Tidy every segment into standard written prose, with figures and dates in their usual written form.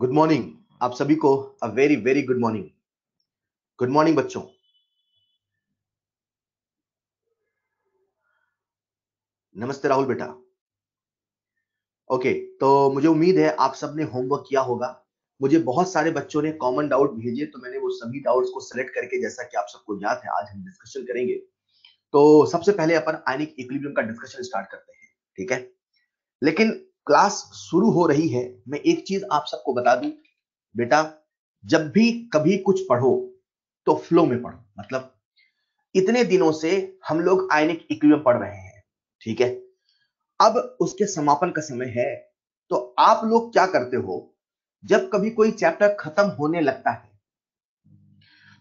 Good morning आप सभी को। A very very good morning. Good morning बच्चों। नमस्ते राहुल बेटा। ओके, तो मुझे उम्मीद है आप सबने होमवर्क किया होगा। मुझे बहुत सारे बच्चों ने कॉमन डाउट भेजे, तो मैंने वो सभी डाउट्स को सेलेक्ट करके, जैसा कि आप सबको याद है, आज हम डिस्कशन करेंगे। तो सबसे पहले अपन आयनिक इक्विलिब्रियम का डिस्कशन स्टार्ट करते हैं, ठीक है। लेकिन क्लास शुरू हो रही है, मैं एक चीज आप सबको बता दूं बेटा, जब भी कभी कुछ पढ़ो तो फ्लो में पढ़ो। मतलब इतने दिनों से हम लोग आयनिक इक्विलिब्रियम पढ़ रहे हैं, ठीक है। अब उसके समापन का समय है, तो आप लोग क्या करते हो, जब कभी कोई चैप्टर खत्म होने लगता है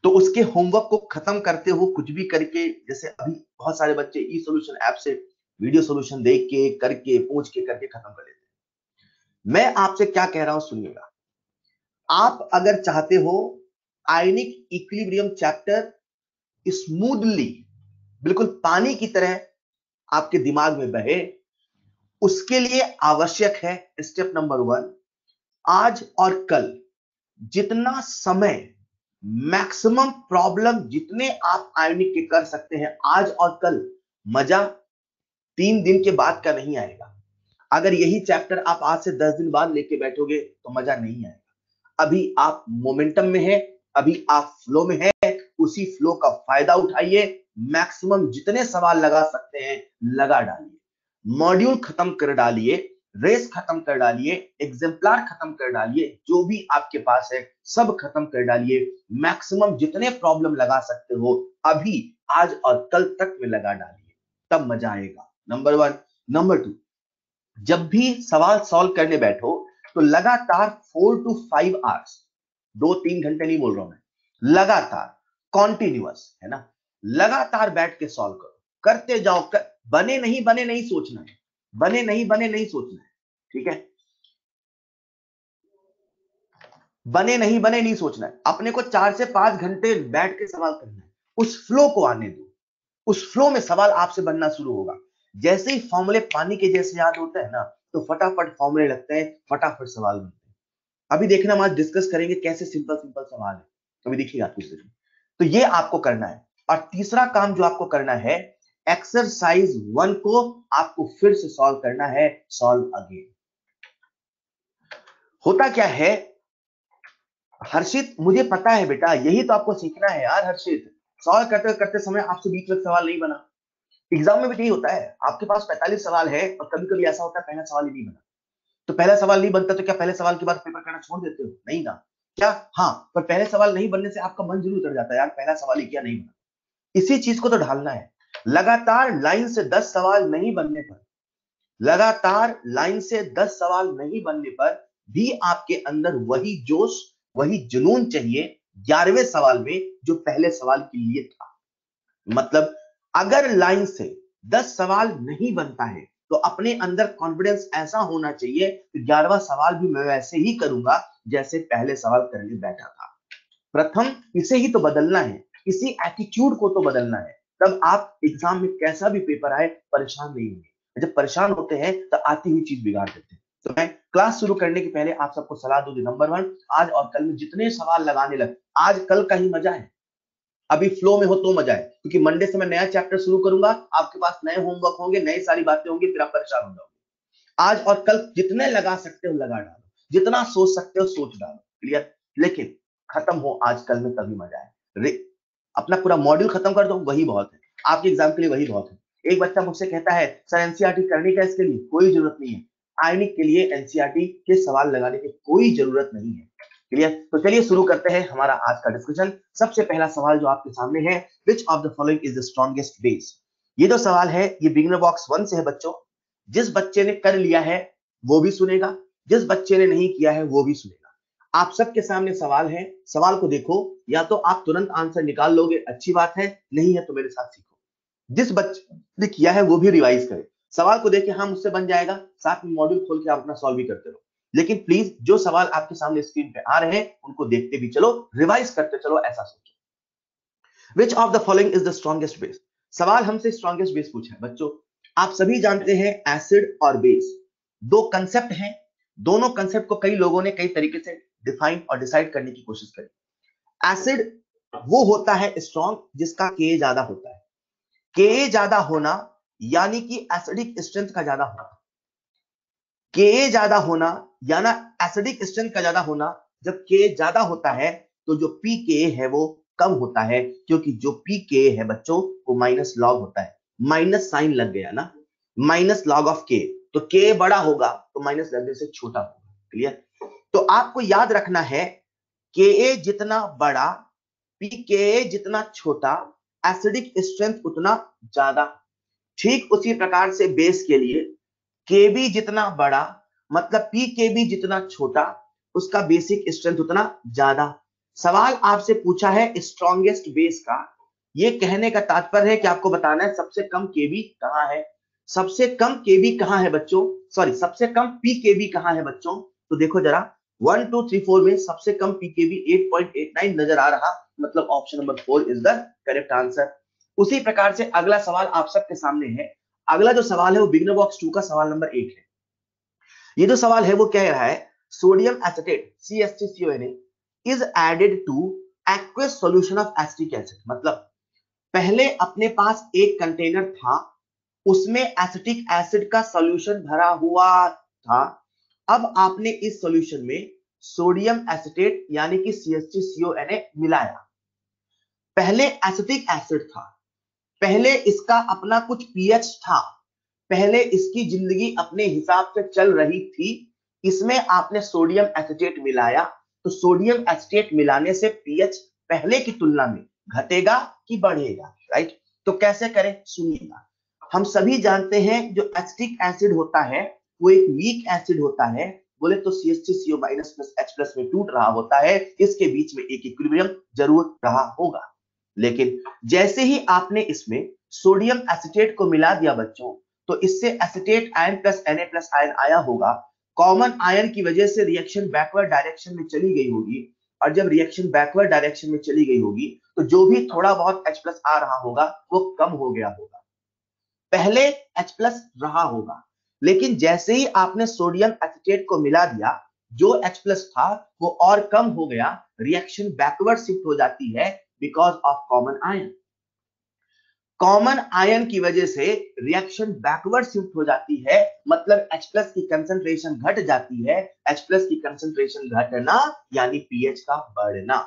तो उसके होमवर्क को खत्म करते हो कुछ भी करके। जैसे अभी बहुत सारे बच्चे ई सोल्यूशन ऐप से वीडियो सोल्यूशन देख के, करके, पूछ के, करके खत्म कर लेते हैं। मैं आपसे क्या कह रहा हूं सुनिएगा। आप अगर चाहते हो आयनिक इक्विलिब्रियम चैप्टर स्मूथली, बिल्कुल पानी की तरह आपके दिमाग में बहे, उसके लिए आवश्यक है स्टेप नंबर 1, आज और कल जितना समय, मैक्सिमम प्रॉब्लम जितने आप आयनिक के कर सकते हैं आज और कल। मजा 3 दिन के बाद का नहीं आएगा। अगर यही चैप्टर आप आज से 10 दिन बाद लेके बैठोगे तो मजा नहीं आएगा। अभी आप मोमेंटम में है, अभी आप फ्लो में है, उसी फ्लो का फायदा उठाइए। मैक्सिमम जितने सवाल लगा सकते हैं लगा डालिए, मॉड्यूल खत्म कर डालिए, रेस खत्म कर डालिए, एग्जाम्पलार खत्म कर डालिए, जो भी आपके पास है सब खत्म कर डालिए। मैक्सिमम जितने प्रॉब्लम लगा सकते हो अभी, आज और कल तक में लगा डालिए, तब मजा आएगा। नंबर 1। नंबर 2, जब भी सवाल सॉल्व करने बैठो तो लगातार 4 to 5 आवर्स, 2-3 घंटे नहीं बोल रहा हूं मैं, लगातार, कॉन्टिन्यूअस, है ना, लगातार बैठ के सॉल्व करो, करते जाओ। बने नहीं सोचना है, बने नहीं सोचना है, ठीक है। बने नहीं सोचना है, अपने को 4 से 5 घंटे बैठ के सवाल करना है। उस फ्लो को आने दो, उस फ्लो में सवाल आपसे बनना शुरू होगा। जैसे ही फॉर्मूले पानी के जैसे याद होते हैं ना, तो फटाफट फॉर्मूले लगते हैं, फटाफट सवाल बनते हैं। अभी देखना, हम आज डिस्कस करेंगे कैसे सिंपल सिंपल सवाल है, अभी देखिएगा कुछ देर में। तो ये आपको करना है। और तीसरा काम जो आपको करना है, एक्सरसाइज 1 को आपको फिर से सॉल्व करना है, सॉल्व अगेन। होता क्या है हर्षित, मुझे पता है बेटा, यही तो आपको सीखना है यार हर्षित। सॉल्व करते करते समय आपसे बीच में सवाल नहीं बना। एग्जाम में भी यही होता है, आपके पास 45 सवाल है और कभी कभी ऐसा होता है पहला सवाल ही नहीं बना। तो पहला सवाल नहीं बनता तो क्या पहले सवाल के बाद पेपर करना छोड़ देते हो? नहीं ना। क्या? हाँ, पर पहले सवाल नहीं बनने से आपका मन जरूर उतर जाता है, यार पहला सवाल ही क्या नहीं बना। इसी चीज को तो ढालना है। लगातार लाइन से 10 सवाल नहीं बनने पर, लगातार लाइन से 10 सवाल नहीं बनने पर भी आपके अंदर वही जोश, वही जुनून चाहिए 11वें सवाल में जो पहले सवाल के लिए था। मतलब अगर लाइन से 10 सवाल नहीं बनता है तो अपने अंदर कॉन्फिडेंस ऐसा होना चाहिए कि 11वां सवाल भी मैं वैसे ही करूंगा जैसे पहले सवाल करने बैठा था। प्रथम इसे ही तो बदलना है, इसी एटीट्यूड को तो बदलना है। तब आप एग्जाम में कैसा भी पेपर आए परेशान नहीं होंगे। जब परेशान होते हैं तो आती हुई चीज बिगाड़ देते हैं। तो मैं क्लास शुरू करने के पहले आप सबको सलाह दूंगी, नंबर 1, आज और कल में जितने सवाल लगाने लगे, आज कल का ही मजा है। अभी फ्लो में हो तो मजा है, क्योंकि मंडे से मैं नया चैप्टर शुरू करूंगा, आपके पास नए होमवर्क होंगे, नई सारी बातें होंगी, फिर आप परेशान हो जाओगे। आज और कल जितने लगा सकते हो लगा डालो, जितना सोच सकते हो सोच डालो, क्लियर। लेकिन खत्म हो आज कल में तभी मजा है। अपना पूरा मॉड्यूल खत्म कर दो, वही बहुत है आपके एग्जाम के लिए, वही बहुत है। एक बच्चा मुझसे कहता है सर एनसीईआरटी करने का इसके लिए कोई जरूरत नहीं है। आयनिक के लिए एनसीईआरटी के सवाल लगाने की कोई जरूरत नहीं है, क्लियर। तो चलिए शुरू करते हैं हमारा आज का डिस्कशन। सबसे पहला सवाल जो आपके सामने है, विच of the following is the strongest base. ये जो सवाल है ये बिगिनर बॉक्स 1 से है बच्चों। जिस बच्चे ने कर लिया है वो भी सुनेगा, जिस बच्चे ने नहीं किया है वो भी सुनेगा। आप सबके सामने सवाल है, सवाल को देखो, या तो आप तुरंत आंसर निकाल लोगे, अच्छी बात है, नहीं है तो मेरे साथ सीखो। जिस बच्चे ने किया है वो भी रिवाइज करे, सवाल को देख के हाँ मुझसे बन जाएगा, साथ में मॉड्यूल खोल के आप अपना सॉल्व भी करते रहो। लेकिन प्लीज जो सवाल आपके सामने स्क्रीन पे आ रहे हैं उनको देखते भी चलो, रिवाइज करते चलो, ऐसा सोचो। विच of the following is the strongest base. सवाल हमसे स्ट्रॉन्गेस्ट बेस पूछा है बच्चों। आप सभी जानते हैं एसिड और बेस दो कंसेप्ट हैं, दोनों कंसेप्ट को कई लोगों ने कई तरीके से डिफाइन और डिसाइड करने की कोशिश करें। एसिड वो होता है स्ट्रॉन्ग जिसका के ज्यादा होता है। के ज्यादा होना यानी कि एसिडिक स्ट्रेंथ का ज्यादा होना। के ज्यादा होना यानी एसिडिक स्ट्रेंथ का ज्यादा होना। जब के ज्यादा होता है तो जो पी के है वो कम होता है, क्योंकि जो पी के है बच्चों वो माइनस लॉग होता है। माइनस साइन लग गया ना, माइनस लॉग ऑफ के, तो के बड़ा होगा तो माइनस लगने से छोटा होगा। क्लियर? तो आपको याद रखना है के जितना बड़ा, पी के जितना छोटा, एसिडिक स्ट्रेंथ उतना ज्यादा। ठीक उसी प्रकार से बेस के लिए के बी जितना बड़ा मतलब पी के बी जितना छोटा, उसका बेसिक स्ट्रेंथ उतना ज्यादा। सवाल आपसे पूछा है स्ट्रॉन्गेस्ट बेस का, ये कहने का तात्पर्य है कि आपको बताना है सबसे कम केबी कहां है। सबसे कम केबी कहां है बच्चों, सॉरी सबसे कम पी के बी कहां है बच्चों। तो देखो जरा 1 2 3 4 में सबसे कम पी के बी 8.89 नजर आ रहा, मतलब option number 4 is the correct answer. उसी प्रकार से अगला सवाल आप सबके सामने है। अगला जो सवाल है वो बिगिनर बॉक्स 2 का सवाल नंबर 1 है। ये जो सवाल है वो कह रहा है sodium acetate CH3CONA is added to aqueous solution of acetic acid. मतलब पहले अपने पास एक कंटेनर था, उसमें एसिटिक एसिड का सॉल्यूशन भरा हुआ था। अब आपने इस सॉल्यूशन में सोडियम एसिटेट यानी कि CH3CONA मिलाया। पहले एसिटिक एसिड था, पहले इसका अपना कुछ पीएच था, पहले इसकी जिंदगी अपने हिसाब से चल रही थी। इसमें आपने सोडियम एसिटेट मिलाया, तो सोडियम एसिटेट मिलाने से पीएच पहले की तुलना में घटेगा कि बढ़ेगा, राइट? तो कैसे करें सुनिएगा। हम सभी जानते हैं जो एसिटिक एसिड होता है वो एक वीक एसिड होता है। बोले तो CH3CO- प्लस H+ में टूट रहा होता है, इसके बीच में एक इक्विलिब्रियम जरूर रहा होगा। लेकिन जैसे ही आपने इसमें सोडियम एसिटेट को मिला दिया बच्चों, तो इससे acetate ion plus Na plus ion आया होगा। कॉमन आयन की वजह से रिएक्शन बैकवर्ड डायरेक्शन में चली गई होगी, और जब रिएक्शन बैकवर्ड डायरेक्शन में चली गई होगी तो जो भी थोड़ा बहुत H+ आ रहा होगा वो कम हो गया होगा। पहले H+ रहा होगा, लेकिन जैसे ही आपने सोडियम एसिटेट को मिला दिया, जो H+ था वो और कम हो गया, रिएक्शन बैकवर्ड शिफ्ट हो जाती है because of common ion. Common ion की वजह से रिएक्शन बैकवर्ड शिफ्ट हो जाती है, मतलब H+ की कंसंट्रेशन घट जाती है। H+ की कंसंट्रेशन घटना यानी पीएच का बढ़ना,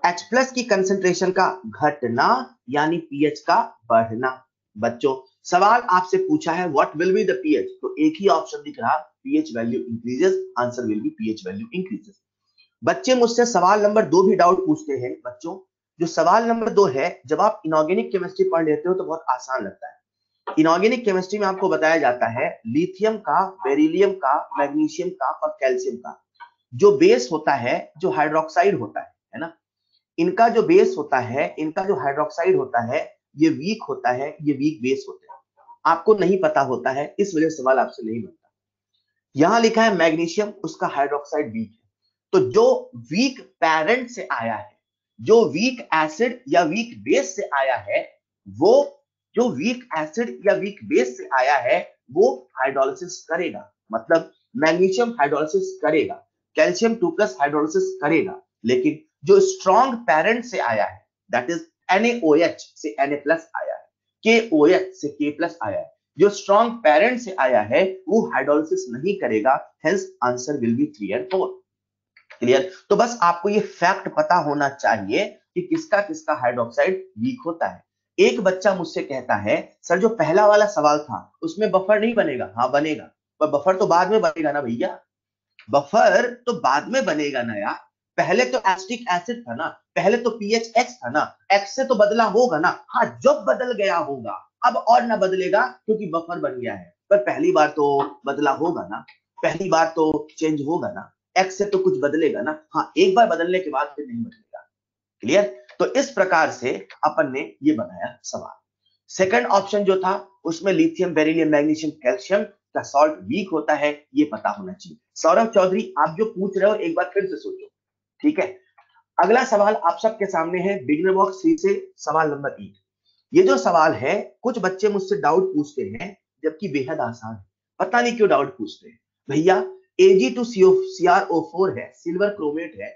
H+ की कंसंट्रेशन का घटना यानी पीएच का बढ़ना। बच्चों सवाल आपसे पूछा है what will be the pH, तो एक ही ऑप्शन दिख रहा, pH value increases, answer will be pH value increases. बच्चे मुझसे सवाल नंबर 2 भी डाउट पूछते हैं। बच्चों जो सवाल नंबर 2 है, जब आप इनऑर्गेनिक केमिस्ट्री पढ़ लेते हो तो बहुत आसान लगता है। इनऑर्गेनिक केमिस्ट्री में आपको बताया जाता है लिथियम का, बेरिलियम का, मैग्नीशियम का और कैल्शियम का जो बेस होता है, जो हाइड्रोक्साइड होता है ना, इनका जो बेस होता है, इनका जो हाइड्रोक्साइड होता है, ये वीक होता है, ये वीक बेस होते हैं। आपको नहीं पता होता है, इस वजह से सवाल आपसे नहीं बनता। यहां लिखा है मैग्नीशियम, उसका हाइड्रोक्साइड वीक है, तो जो वीक पैरेंट से आया है, जो वीक एसिड या वीक बेस से आया है, वो जो वीक एसिड या वीक बेस से आया है वो हाइड्रोलिसिस करेगा। मतलब मैग्नीशियम हाइड्रोलिसिस करेगा, कैल्शियम 2+ हाइड्रोलिसिस करेगा, लेकिन जो स्ट्रॉन्ग पैरेंट से आया है, दैट इज NaOH से Na+ आया है, KOH से K+ आया है, जो स्ट्रॉन्ग पेरेंट से आया है वो हाइड्रोलिसिस नहीं करेगा, हेंस आंसर विल बी 3 और 4। क्लियर? तो बस आपको ये फैक्ट पता होना चाहिए कि किसका किसका हाइड्रोक्साइड वीक होता है। एक बच्चा मुझसे कहता है सर जो पहला वाला सवाल था उसमें बफर नहीं बनेगा। हाँ बनेगा, पर बफर तो बाद में बनेगा ना भैया, बफर तो बाद में बनेगा ना यार। पहले तो एसिटिक एसिड था ना, पहले तो पीएच था ना, X से तो बदला होगा ना। हाँ जब बदल गया होगा, अब और ना बदलेगा क्योंकि बफर बन गया है, पर पहली बार तो बदला होगा ना, पहली बार तो चेंज होगा ना, X से तो कुछ बदलेगा ना। हाँ एक बार बदलने के बाद फिर नहीं बदलेगा। क्लियर? तो इस प्रकार से अपन ने ये बनाया सवाल। सेकंड ऑप्शन जो था उसमें लिथियम, बेरिलियम, मैग्नीशियम, कैल्शियम का सॉल्ट वीक होता है, ये पता होना चाहिए। सौरभ चौधरी आप जो पूछ रहे हो एक बार फिर से सोचो, ठीक है? अगला सवाल आप सबके सामने है बिगिनर बॉक्स 3 से सवाल नंबर 1। ये जो सवाल है कुछ बच्चे मुझसे डाउट पूछते हैं, जबकि बेहद आसान है। पता नहीं क्यों डाउट पूछते हैं। भैया Ag2CrO4 है, सिल्वर क्रोमेट है।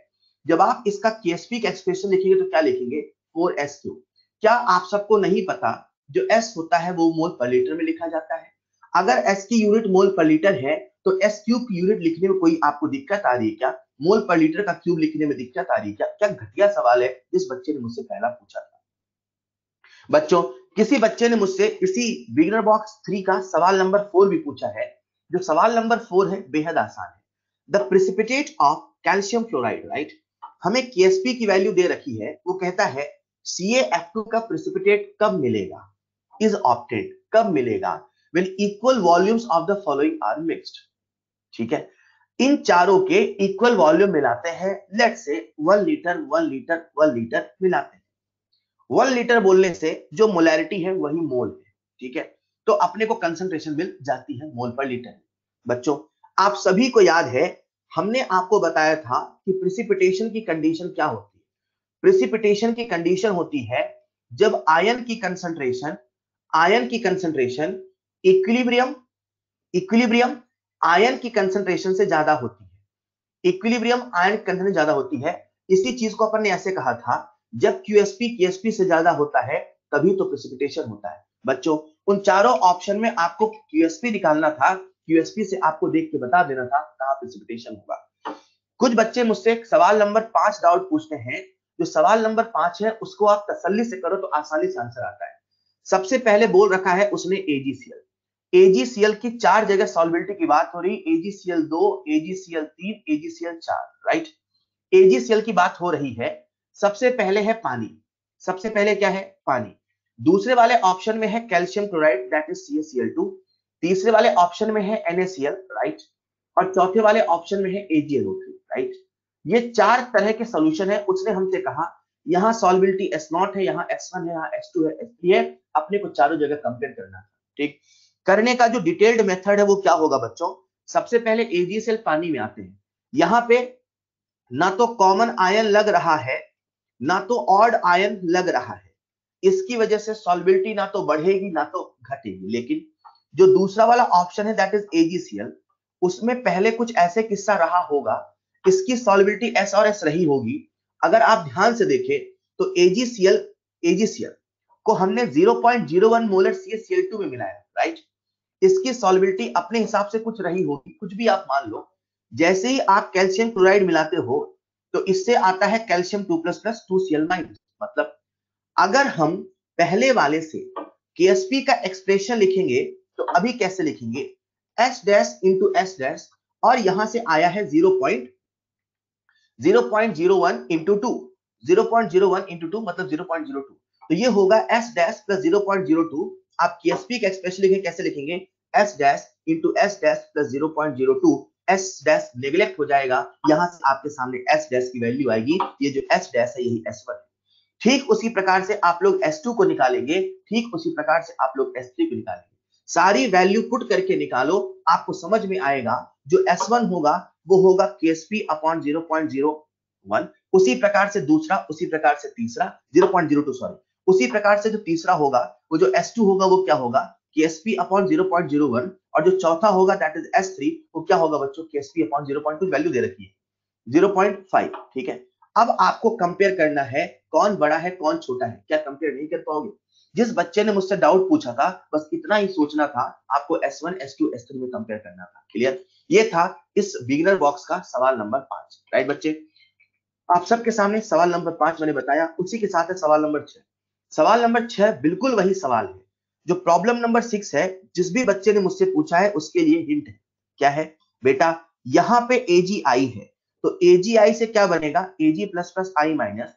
जब आप इसका KSP का एक्सप्रेशन लिखेंगे तो क्या लिखेंगे? 4s3। क्या आप सबको नहीं पता जो S होता है वो मोल पर लीटर में लिखा जाता है? अगर S की यूनिट मोल पर लीटर है तो S क्यूब की यूनिट लिखने में कोई आपको दिक्कत आ रही है क्या? मोल पर लीटर का क्यूब लिखने में दिक्कत आ रही है क्या? क्या घटिया सवाल है जिस बच्चे ने मुझसे पहला पूछा था। बच्चों, किसी बच्चे ने मुझसे इसी बिगिनर बॉक्स 3 का सवाल नंबर 4 भी पूछा है। जो सवाल नंबर 4 है बेहद आसान है। The precipitate of calcium fluoride, right? हमें KSP की वैल्यू दे रखी है। वो कहता है CaF2 का प्रिसिपिटेट कब मिलेगा, इज ऑब्टेन्ड, कब मिलेगा? When equal volumes of the following are mixed. ठीक है, इन चारों के इक्वल वॉल्यूम मिलाते हैं। Let's say 1 litre 1 litre 1 litre मिलाते हैं। 1 लीटर बोलने से जो मोलैरिटी है वही मोल है। ठीक है, तो अपने को कंसंट्रेशन मिल जाती है मोल पर लीटर। बच्चों, आप सभी को याद है हमने आपको बताया था कि प्रिसिपिटेशन की कंडीशन क्या होती है। प्रिसिपिटेशन की कंडीशन होती है जब आयन की कंसंट्रेशन इक्विलिब्रियम आयन की कंसंट्रेशन से ज्यादा होती है। इक्विलिब्रियम आयन की कंसंट्रेशन ज्यादा होती है। इसी चीज को अपन ने ऐसे कहा था, जब QSP KSP से ज्यादा होता है तभी तो प्रेसिपिटेशन होता है। बच्चों, उन चारों ऑप्शन में आपको QSP निकालना था। QSP से आपको देख के बता देना था कहां प्रेसिपिटेशन होगा। कुछ बच्चे मुझसे सवाल नंबर 5 डाउट पूछते हैं। जो सवाल नंबर 5 है उसको आप तसल्ली से करो तो आसानी से आंसर आता है। सबसे पहले बोल रखा है उसने AgCl की 4 जगह सॉल्बिलिटी की बात हो रही, AgCl2, AgCl3, AgCl4, right? AgCl की बात हो रही है। सबसे पहले है पानी। सबसे पहले क्या है? पानी। दूसरे वाले ऑप्शन में है calcium chloride, that is CaCl2। तीसरे वाले ऑप्शन में है NaCl, राइट? और चौथे वाले ऑप्शन में है AgNO3, राइट? ये 4 तरह के सॉल्यूशन है। उसने हमसे कहा यहां सॉल्बिलिटी S0 है, यहां S1 है, यहां S2 है, S3 है। अपने को चारों जगह कंपेयर करना था। ठीक, करने का जो डिटेल्ड मेथड है वो क्या होगा बच्चों? सबसे पहले AgCl पानी में आते हैं। यहां पे ना तो कॉमन आयन लग रहा है ना तो ऑड आयन लग रहा है। इसकी वजह से सॉल्बिलिटी ना तो बढ़ेगी ना तो घटेगी। लेकिन जो दूसरा वाला ऑप्शन है दैट इज AgCl, उसमें पहले कुछ ऐसे किस्सा रहा होगा, इसकी सॉल्बिलिटी S और S रही होगी। अगर आप ध्यान से देखें तो AgCl को हमने 0.01 मोलर CaCl2 में मिलाया, राइट? इसकी सॉल्बिलिटी अपने हिसाब से कुछ रही होगी, कुछ भी आप मान लो। जैसे ही आप कैल्शियम क्लोराइड मिलाते हो तो इससे आता है कैल्शियम 2++2Cl-। मतलब अगर हम पहले वाले से KSP का एक्सप्रेशन लिखेंगे तो अभी कैसे लिखेंगे? S dash into S dash, और यहां से आया है 0.01 इंटू 2, 0.01 इंटू 2 मतलब 0.02। तो ये होगा S डैश प्लस 0.02। आप KSP का एक्सप्रेशन लिखेंगे, कैसे लिखेंगे? S dash into S dash plus 0.02। S dash neglect हो जाएगा, यहां से आपके सामने S डैश की वैल्यू आएगी। ये जो S डैश है यही S1 है। ठीक उसी प्रकार से आप लोग S2 को निकालेंगे, ठीक उसी प्रकार से आप लोग S3 को निकालेंगे। सारी वैल्यू पुट करके निकालो, आपको समझ में आएगा। जो S1 होगा वो होगा KSP अपॉन 0.01। उसी प्रकार से दूसरा, उसी प्रकार से तीसरा 0.02, सॉरी। उसी प्रकार से जो तीसरा होगा वो जो S2 होगा वो क्या होगा? KSP upon 0.01। और जो चौथा होगा दैट इज S3, वो क्या होगा बच्चों? KSP अपॉन 0.2, वैल्यू दे रखी है 0.5। ठीक है, अब आपको कंपेयर करना है कौन बड़ा है कौन छोटा है। क्या कंपेयर नहीं कर पाओगे? जिस बच्चे ने मुझसे डाउट पूछा था बस इतना ही सोचना था, आपको S1 S2 S3 में कंपेयर करना था। क्लियर? ये था इस बिगिनर बॉक्स का सवाल नंबर 5, राइट बच्चे? आप सबके सामने सवाल नंबर 5 मैंने बताया, उसी के साथ है सवाल नंबर 6। सवाल नंबर 6 बिल्कुल वही सवाल है जो प्रॉब्लम नंबर 6 है। जिस भी बच्चे ने मुझसे पूछा है उसके लिए हिंट है। क्या है बेटा? यहां पे AgI है तो AgI से क्या बनेगा? Ag plus plus I minus,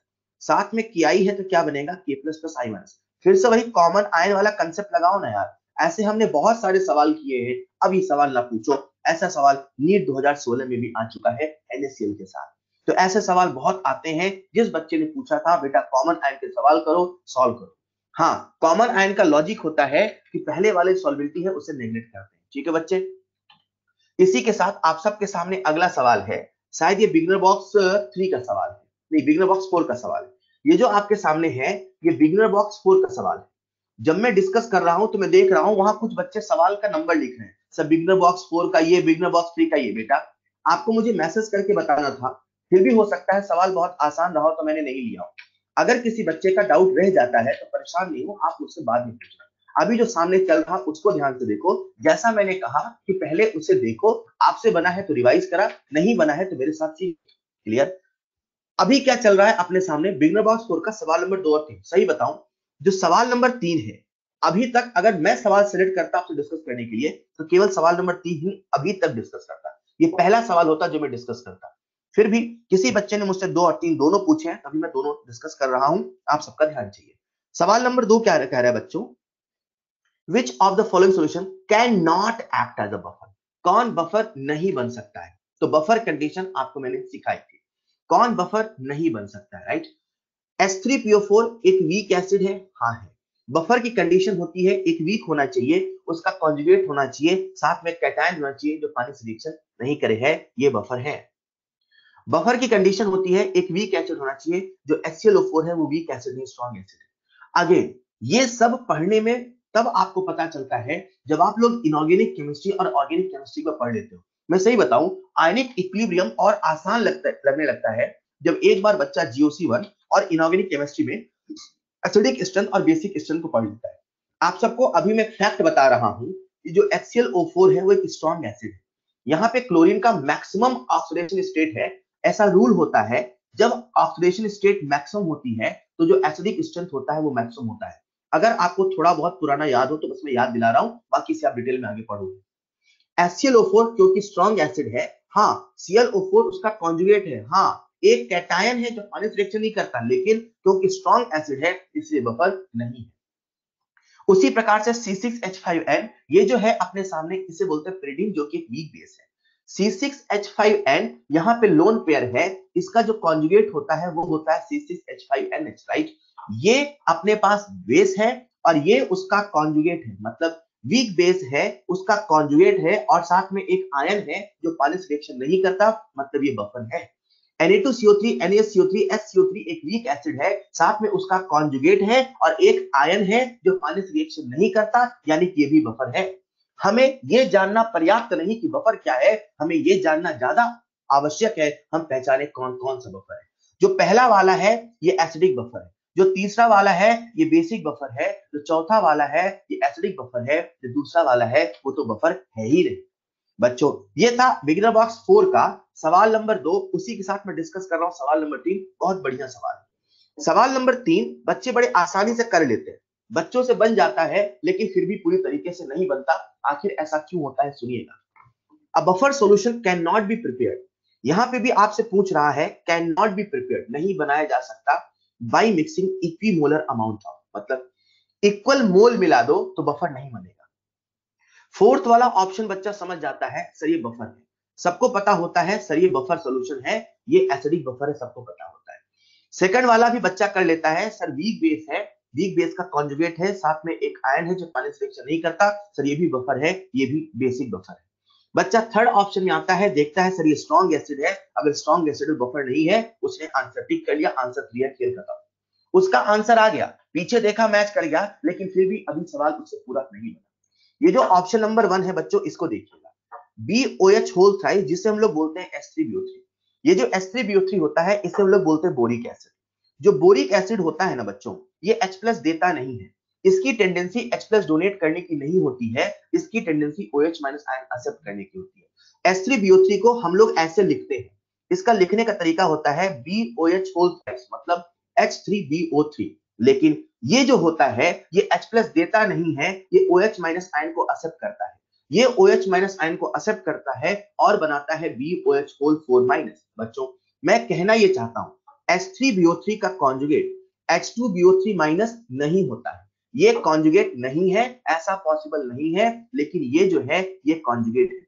साथ में KI है तो क्या बनेगा? K plus plus I minus. फिर से वही कॉमन आयन वाला कंसेप्ट लगाओ ना यार। ऐसे हमने बहुत सारे सवाल किए हैं, अब ये सवाल ना पूछो। ऐसा सवाल नीट 2016 में भी आ चुका है NaCl के साथ। तो ऐसे सवाल बहुत आते हैं। जिस बच्चे ने पूछा था बेटा कॉमन आयन के सवाल करो, सॉल्व करो। हाँ, कॉमन आयन का लॉजिक होता है कि पहले वाले सॉल्बिलिटी है उसे नेग्लेक्ट करते हैं। ठीक है बच्चे, इसी के साथ आप सबके सामने अगला सवाल है। शायद ये बिगिनर बॉक्स 3 का सवाल है, नहीं बिगिनर बॉक्स 4 का सवाल है। ये जो आपके सामने है ये बिगिनर बॉक्स 4 का सवाल है। जब मैं डिस्कस कर रहा हूं तो मैं देख रहा हूं वहां कुछ बच्चे सवाल का नंबर लिख रहे हैं, सब बिगिनर बॉक्स 4 का ये, बिगिनर बॉक्स 3 का ये। बेटा आपको मुझे मैसेज करके बताना था, फिर भी हो सकता है सवाल बहुत आसान रहा हो तो मैंने नहीं लिया हो। अगर किसी बच्चे का डाउट रह जाता है तो परेशान नहीं हो, आप मुझसे बाद में पूछना। अभी जो सामने चल रहा उसको ध्यान से देखो। जैसा मैंने कहा कि पहले उसे देखो, आपसे बना है तो रिवाइज करा, नहीं बना है तो मेरे साथ सीख। क्लियर? अभी क्या चल रहा है अपने सामने? बिगनर बॉक्स 4 का सवाल नंबर 2 और 3। सही बताऊं, जो सवाल नंबर 3 है, अभी तक अगर मैं सवाल सिलेक्ट करता आपसे डिस्कस करने के लिए तो केवल सवाल नंबर 3 ही अभी तक डिस्कस करता। ये पहला सवाल होता जो मैं डिस्कस करता। फिर भी किसी बच्चे ने मुझसे 2 और 3 दोनों पूछे हैं, तभी मैं दोनों डिस्कस कर रहा हूं। आप सबका ध्यान चाहिए। सवाल नंबर 2 क्या कह रहा है बच्चों? Which of the following solution can not act as a buffer? कौन बफर नहीं बन सकता है? तो बफर कंडीशन आपको मैंने सिखाई थी। कौन बफर नहीं बन सकता है? राइट। H3PO4 एक वीक एसिड है? हाँ है। बफर की कंडीशन होती है एक वीक होना चाहिए, उसका कॉन्जुगेट होना चाहिए, साथ में कैटायन होना चाहिए जो पानी से रिएक्शन नहीं करे है, ये बफर है। बफर की कंडीशन होती है एक वीक एसिड होना चाहिए, जो HClO4 है वो वीक एसिड नहीं, स्ट्रॉन्ग एसिड है। अगेन ये सब पढ़ने में तब आपको पता चलता है जब आप लोग इनऑर्गेनिक केमिस्ट्री और ऑर्गेनिक केमिस्ट्री को पढ़ लेते हो। मैं सही बताऊं, आयनिक इक्विलिब्रियम और आसान लगने लगता है जब एक बार बच्चा GOC1 और इनऑर्गेनिक केमिस्ट्री में एसिडिक स्ट्रेंथ और बेसिक स्ट्रेंथ को पढ़ लेता है। आप सबको अभी मैं फैक्ट बता रहा हूं कि जो HClO4 है वो एक स्ट्रॉन्ग एसिड है। यहाँ पे क्लोरीन का मैक्सिमम ऑक्सीडेशन स्टेट है। ऐसा रूल होता है जब ऑक्सीडेशन स्टेट मैक्सिमम होती है तो जो एसिडिक स्ट्रेंथ होता है वो मैक्सिमम होता है। अगर आपको थोड़ा बहुत पुराना याद हो तो बस मैं याद दिला रहा हूं, बाकी से आप डिटेल में आगे पढ़ोगे। HClO4 क्योंकि स्ट्रॉन्ग एसिड है, हाँ ClO4 उसका कॉन्जुगेट है, हाँ एक कैटायन है जो पानी से रिएक्शन नहीं करता, लेकिन क्योंकि स्ट्रॉन्ग एसिड है इसलिए बफर नहीं है। उसी प्रकार से C6H5N ये जो है अपने सामने, इसे बोलते हैं pyridine, जो कि एक वीक बेस है। C6H5N यहाँ पे लोन पेयर है, इसका जो कॉन्जुगेट होता है वो होता है C6H5NH, राइट। ये अपने पास बेस है और ये उसका कॉन्जुगेट है, मतलब वीक बेस है, उसका कॉन्जुगेट है और साथ में एक आयन है जो पानी से रिएक्शन नहीं करता, मतलब ये बफर है। Na2CO3, NaSCO3, SCO3 एक वीक एसिड है, साथ में उसका कॉन्जुगेट है और एक आयन है जो पानी से रिएक्शन नहीं करता, यानी कि ये भी बफर है। हमें ये जानना पर्याप्त नहीं कि बफर क्या है, हमें ये जानना ज्यादा आवश्यक है हम पहचाने कौन कौन सा बफर है। जो पहला वाला है ये एसिडिक बफर है, जो तीसरा वाला है ये बेसिक बफर है, जो चौथा वाला है ये एसिडिक बफर है, जो दूसरा वाला है वो तो बफर है ही नहीं। बच्चों ये था बिगिनर बॉक्स 4 का सवाल नंबर 2। उसी के साथ मैं डिस्कस कर रहा हूं सवाल नंबर 3। बहुत बढ़िया सवाल। सवाल नंबर 3 बच्चे बड़े आसानी से कर लेते हैं, बच्चों से बन जाता है लेकिन फिर भी पूरी तरीके से नहीं बनता। आखिर ऐसा क्यों होता है, सुनिएगा। A buffer solution can not be prepared, यहां पे भी आपसे पूछ रहा है कैन नॉट बी प्रिपेयर्ड, नहीं बनाया जा सकता, by mixing equimolar amount of, मतलब इक्वल मोल मिला दो तो बफर नहीं बनेगा। फोर्थ वाला ऑप्शन बच्चा समझ जाता है सर ये बफर है, सबको पता होता है सर ये बफर सॉल्यूशन है, ये एसिडिक बफर है, सबको पता होता है। सेकंड वाला भी बच्चा कर लेता है, सर वीक बेस है, वीक बेस का कॉन्जुगेट है, साथ में एक आयन है जो पानी से रिएक्शन नहीं करता, सर ये भी बफर है, ये भी बेसिक बफर है। बच्चा थर्ड ऑप्शन में आता है, देखता है सर ये स्ट्रॉन्ग एसिड है, अगर स्ट्रॉन्ग एसिड बफर नहीं है, उसने आंसर टिक कर लिया, आंसर क्लियर खेल खत्म, उसका आंसर आ गया, पीछे देखा मैच कर गया, लेकिन फिर भी अभी सवाल उससे पूरा नहीं बना। ये जो ऑप्शन नंबर 1 है बच्चों, इसको देखिएगा, BOH होल थ्राइस, जिसे हम लोग बोलते हैं H3BO3। ये जो H3BO3 होता है इसे हम लोग बोलते हैं बोरिक एसिड। जो बोरिक एसिड होता है ना बच्चों, ये H+ देता नहीं है, इसकी टेंडेंसी H+ डोनेट करने की नहीं होती है, इसकी टेंडेंसी OH- आयन एक्सेप्ट करने की होती है। H3BO3 को हम लोग ऐसे लिखते हैं, इसका लिखने का तरीका होता है BOH होल थ्राइस, मतलब H3BO3। लेकिन ये जो होता है ये H+ देता नहीं है, ये OH- आयन को एक्सेप्ट करता है, ये OH- आयन को एक्सेप्ट करता है और बनाता है BOH होल 4-। बच्चों मैं कहना ये चाहता हूं H3BO3 का कॉन्जुगेट H2BO3- नहीं होता है, ये कॉन्जुगेट नहीं है, ऐसा पॉसिबल नहीं है, लेकिन ये जो है ये कॉन्जुगेट है।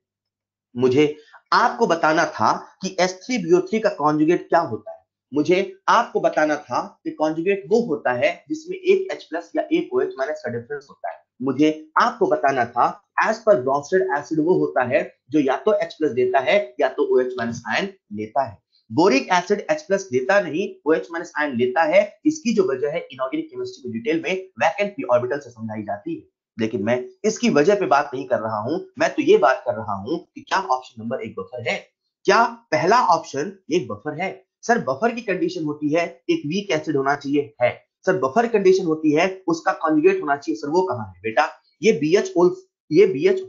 मुझे आपको बताना था कि H3BO3 का कॉन्जुगेट क्या होता है, मुझे आपको बताना था कि कॉन्जुगेट वो होता है जिसमें एक H+ या एक OH- का डिफरेंस होता है। मुझे आपको बताना था एज पर ब्रॉन्स्टेड एसिड वो होता है जो या तो H+ देता है या तो OH- आयन लेता है। बोरिक एसिड H+ देता नहीं, OH- आयन लेता है। इसकी जो वजह है इनऑर्गेनिक केमिस्ट्री में डिटेल में वैकेंट p ऑर्बिटल से समझाई जाती है, लेकिन मैं इसकी वजह पे बात नहीं कर रहा हूं, मैं तो ये बात कर रहा हूं कि क्या ऑप्शन नंबर 1 बफर है, क्या पहला ऑप्शन एक बफर है? सर बफर की कंडीशन होती है एक वीक एसिड होना चाहिए, है। सर बफर कंडीशन होती है उसका कॉन्जुगेट होना चाहिए, सर वो कहां है बेटा? ये BH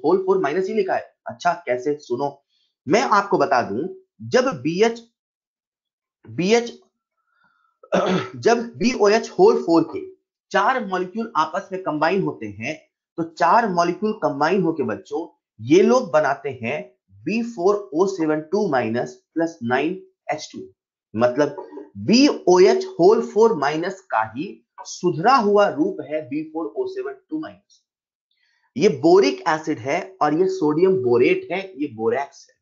होल 4 माइनस ही लिखा है। अच्छा कैसे? सुनो, मैं आपको बता दूं, जब BH जब BOH होल 4 के 4 मॉलिक्यूल आपस में कंबाइन होते हैं, तो 4 मॉलिक्यूल कंबाइन होके बच्चों ये लोग बनाते हैं B4O72 माइनस प्लस 9H2। मतलब BOH होल 4 माइनस का ही सुधरा हुआ रूप है B4O72 माइनस। ये बोरिक एसिड है और ये सोडियम बोरेट है, ये बोरैक्स है।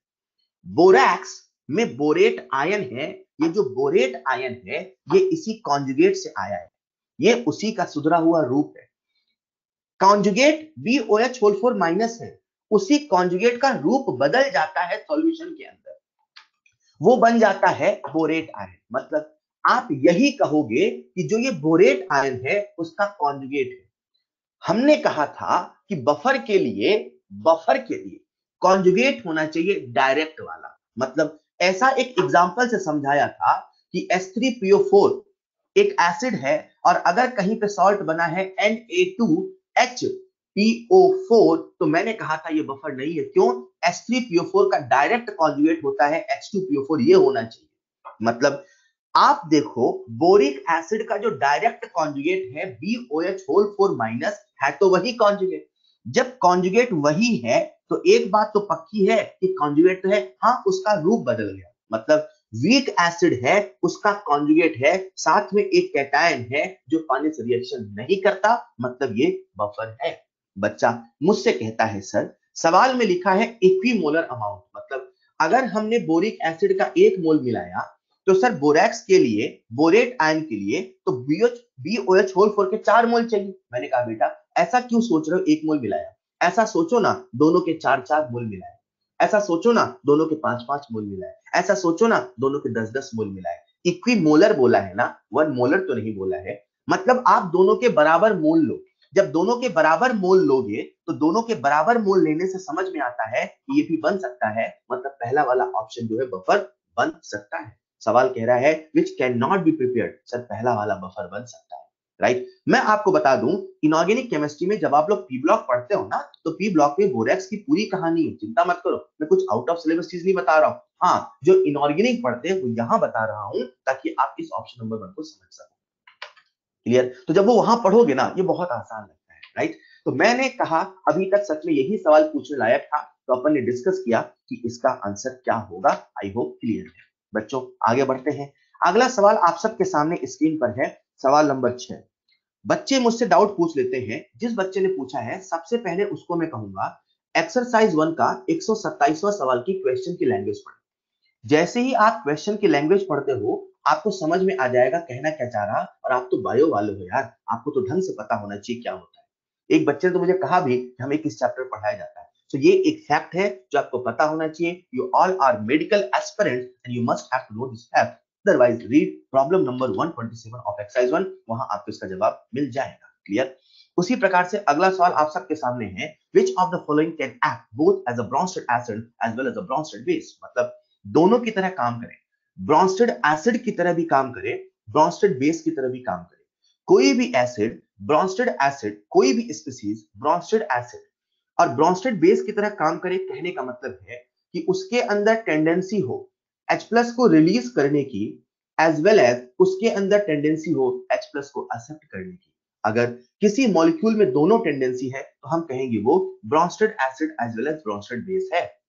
बोरैक्स में बोरेट आयन है, ये जो बोरेट आयन है ये इसी कॉन्जुगेट से आया है, ये उसी का सुधरा हुआ रूप है। कॉन्जुगेट BOH होल 4 माइनस है, उसी कॉन्जुगेट का रूप बदल जाता है सॉल्यूशन के अंदर, वो बन जाता है बोरेट आयन। मतलब आप यही कहोगे कि जो ये बोरेट आयन है उसका कॉन्जुगेट है। हमने कहा था कि बफर के लिए कॉन्जुगेट होना चाहिए डायरेक्ट वाला। मतलब ऐसा एक एग्जांपल से समझाया था कि H3PO4 एक एसिड है और अगर कहीं पे सॉल्ट बना है Na2HPO4, तो मैंने कहा था ये बफर नहीं है। क्यों? H3PO4 का डायरेक्ट कॉन्जुगेट होता है H2PO4, ये होना चाहिए। मतलब आप देखो, बोरिक एसिड का जो डायरेक्ट कॉन्जुगेट है BOH होल 4 माइनस है, तो वही कॉन्जुगेट। जब कॉन्जुगेट वही है तो एक बात तो पक्की है कि कॉन्जुगेट तो है, हाँ उसका रूप बदल गया। मतलब वीक एसिड है, उसका कॉन्जुगेट है, साथ में एक कैटायन है जो पानी से रिएक्शन नहीं करता, मतलब ये बफर है। बच्चा मुझसे कहता है सर सवाल में लिखा है इक्विमोलर अमाउंट, मतलब अगर हमने बोरिक एसिड का 1 मोल मिलाया तो सर बोरैक्स के लिए, बोरेट आयन के लिए तो BOH होल 4 के 4 मोल चाहिए। मैंने कहा बेटा ऐसा क्यों सोच रहे हो 1 मोल मिलाया? ऐसा सोचो ना दोनों के 4-4 मोल मिलाए, ऐसा सोचो ना दोनों के 5-5 मोल मिलाए, ऐसा सोचो ना दोनों के 10-10 मोल मिलाए। इक्विमोलर बोला है ना, 1 मोलर तो नहीं बोला है। मतलब आप दोनों के बराबर मोल लो। जब दोनों के बराबर मोल लोगे तो दोनों के बराबर मोल लेने से समझ में आता है कि ये भी बन सकता है। मतलब पहला वाला ऑप्शन जो है बफर बन सकता है। सवाल कह रहा है which can not be prepared, sir पहला वाला बफर बन सकता है, राइट। मैं आपको बता दूं, इनऑर्गेनिक केमिस्ट्री में जब आप लोग पी ब्लॉक पढ़ते हो ना, तो पी ब्लॉक में बोरेक्स की पूरी कहानी है, चिंता मत करो, मैं कुछ आउट ऑफ सिलेबस चीज नहीं बता रहा हूं। हाँ, जो इनऑर्गेनिक पढ़ते हैं वो यहां बता रहा हूं ताकि आप इस ऑप्शन नंबर 1 को समझ सको। क्लियर? तो जब वो वहां पढ़ोगे ना, ये बहुत आसान लगता है, राइट। तो मैंने कहा अभी तक सच में यही सवाल पूछने लायक था, तो अपन ने डिस्कस किया कि इसका आंसर क्या होगा। आई होप क्लियर है। बच्चों आगे बढ़ते हैं। अगला सवाल आप सबके सामने स्क्रीन पर है, सवाल नंबर 6। बच्चे मुझसे डाउट पूछ लेते हैं, जिस बच्चे ने पूछा है सबसे पहले उसको मैं कहूंगा एक्सरसाइज 1 का 127वां सवाल की क्वेश्चन की लैंग्वेज पढ़। जैसे ही आप क्वेश्चन की लैंग्वेज पढ़ते हो आपको समझ में आ जाएगा कहना क्या चाह रहा, और आप तो बायो वाले हो यार, आपको तो ढंग से पता होना चाहिए क्या होता है। एक बच्चे ने तो मुझे कहा भी कि हमें किस चैप्टर पढ़ाया जाता है, तो ये एक फैक्ट है जो आपको पता होना चाहिए। You all are medical aspirants and you must have to know this fact, otherwise read problem number 127 of exercise 1, वहां आपको इसका जवाब मिल जाएगा। क्लियर? उसी प्रकार से अगला सवाल आप सबके सामने है, which of the following can act both as a Bronsted acid as well as a Bronsted base, मतलब दोनों की तरह काम करें, ब्रॉन्स्टेड एसिड की तरह भी काम करे, ब्रॉन्स्टेड बेस की तरह भी काम करे। कोई भी एसिड, ब्रॉन्स्टेड एसिड, कोई भी स्पीसीज ब्रॉन्स्टेड एसिड और ब्रॉन्स्टेड बेस की तरह काम करे, कहने का मतलब है कि उसके अंदर टेंडेंसी हो H+ को रिलीज करने की, एज वेल एज उसके अंदर टेंडेंसी हो H+ को एक्सेप्ट करने की। अगर किसी मॉलिक्यूल में दोनों टेंडेंसी है तो हम कहेंगे वो Bronsted acid as well as Bronsted base है।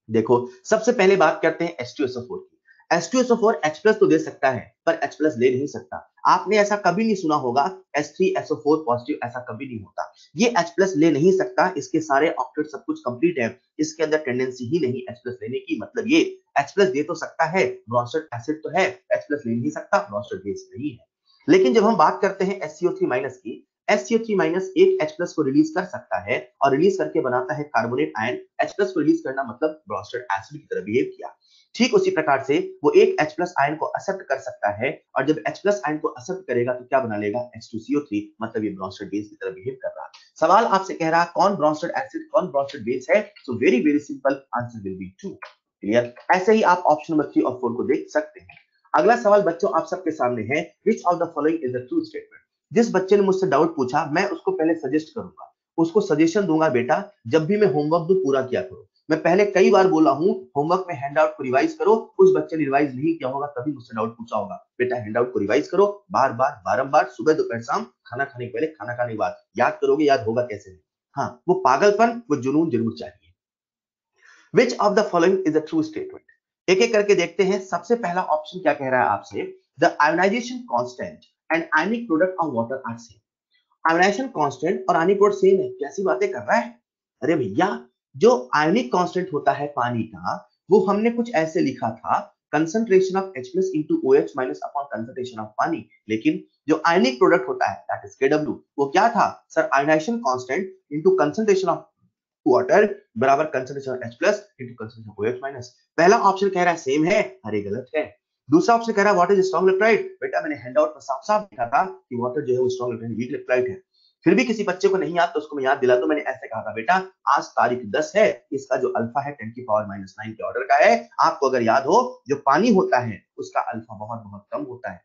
देखो सबसे पहले बात करते हैं H2SO4 की। H2SO4 H+ तो दे सकता है पर H+ ले नहीं सकता। आपने ऐसा कभी नहीं सुना होगा H3SO4 पॉजिटिव, ऐसा कभी नहीं होता। ये H+ ले नहीं सकता, इसके सारे ऑक्टेट सब कुछ कंप्लीट है, इसके अंदर टेंडेंसी ही नहीं H+ लेने की। मतलब ये H+ दे तो सकता है, ब्रॉन्स्टेड एसिड तो है, H+ ले नहीं सकता, ब्रॉन्स्टेड बेस नहीं है। लेकिन जब हम बात करते हैं SCO3- की, SCO3- एक H+ को रिलीज कर सकता है और रिलीज करके बनाता है कार्बोनेट आयन। H+ को रिलीज करना मतलब ब्रॉन्स्टेड एसिड की तरह बिहेव किया। ठीक उसी प्रकार से वो एक H+ आयन को एक्सेप्ट कर सकता है, और जब H+ आयन को एक्सेप्ट करेगा तो क्या बना लेगा H2CO3, मतलब ये ब्रॉन्स्टेड बेस की तरह बिहेव कर रहा है। सवाल आपसे कह रहा है कौन ब्रॉन्स्टेड एसिड कौन ब्रॉन्स्टेड बेस है, so very very simple, answer will be 2। Clear? ऐसे ही आप ऑप्शन नंबर 3 और 4 को देख सकते हैं। अगला सवाल बच्चों आप सबके सामने है, विच of the following is the true statement. जिस बच्चे ने मुझसे डाउट पूछा मैं उसको पहले सजेस्ट करूंगा, उसको सजेशन दूंगा, बेटा जब भी मैं होमवर्क दूं पूरा किया करो। मैं पहले कई बार बोला हूं होमवर्क में हैंडआउट को रिवाइज करो, उस बच्चे ने रिवाइज नहीं किया होगा तभी मुझसे डाउट पूछा होगा। बेटा हैंडआउट को रिवाइज करो, बार बार बारंबार, सुबह दोपहर शाम, खाना खाने के पहले, खाना खाने के बाद। याद करोगे, याद होगा कैसे नहीं। हाँ, वो पागलपन, वो जुनून जरूर चाहिए। विच of the following is the true statement. एक एक करके देखते हैं। सबसे पहला ऑप्शन क्या कह रहा है आपसे, the ionization constant and ionic product of water are same. Ionization constant और आयनिक प्रोडक्ट सेम है, कैसी बातें कर रहा है। अरे भैया, जो आयनिक कांस्टेंट होता है पानी का, वो हमने कुछ ऐसे लिखा था, concentration of H plus into OH minus upon concentration of पानी। लेकिन जो आयनिक प्रोडक्ट होता है दैट इज KW, वो क्या था sir, ionization constant into concentration of water बराबर concentration H plus into concentration OH minus. पहला ऑप्शन कह रहा है सेम है, अरे गलत है। दूसरा ऑप्शन कह रहा है व्हाट इज स्ट्रॉन्ग इलेक्ट्रोलाइट। बेटा मैंने हैंडआउट में साफ साफ लिखा था कि वाटर जो है वो स्ट्रॉन्ग इलेक्ट्रोलाइट, वीक इलेक्ट्रोलाइट है। फिर भी किसी बच्चे को नहीं याद तो उसको मैं याद दिला दूं, मैंने ऐसे कहा था बेटा आज तारीख 10 है, इसका जो अल्फा है 10 की पावर -9 के ऑर्डर का है। आपको अगर याद हो, जो पानी होता है उसका अल्फा बहुत बहुत कम होता है,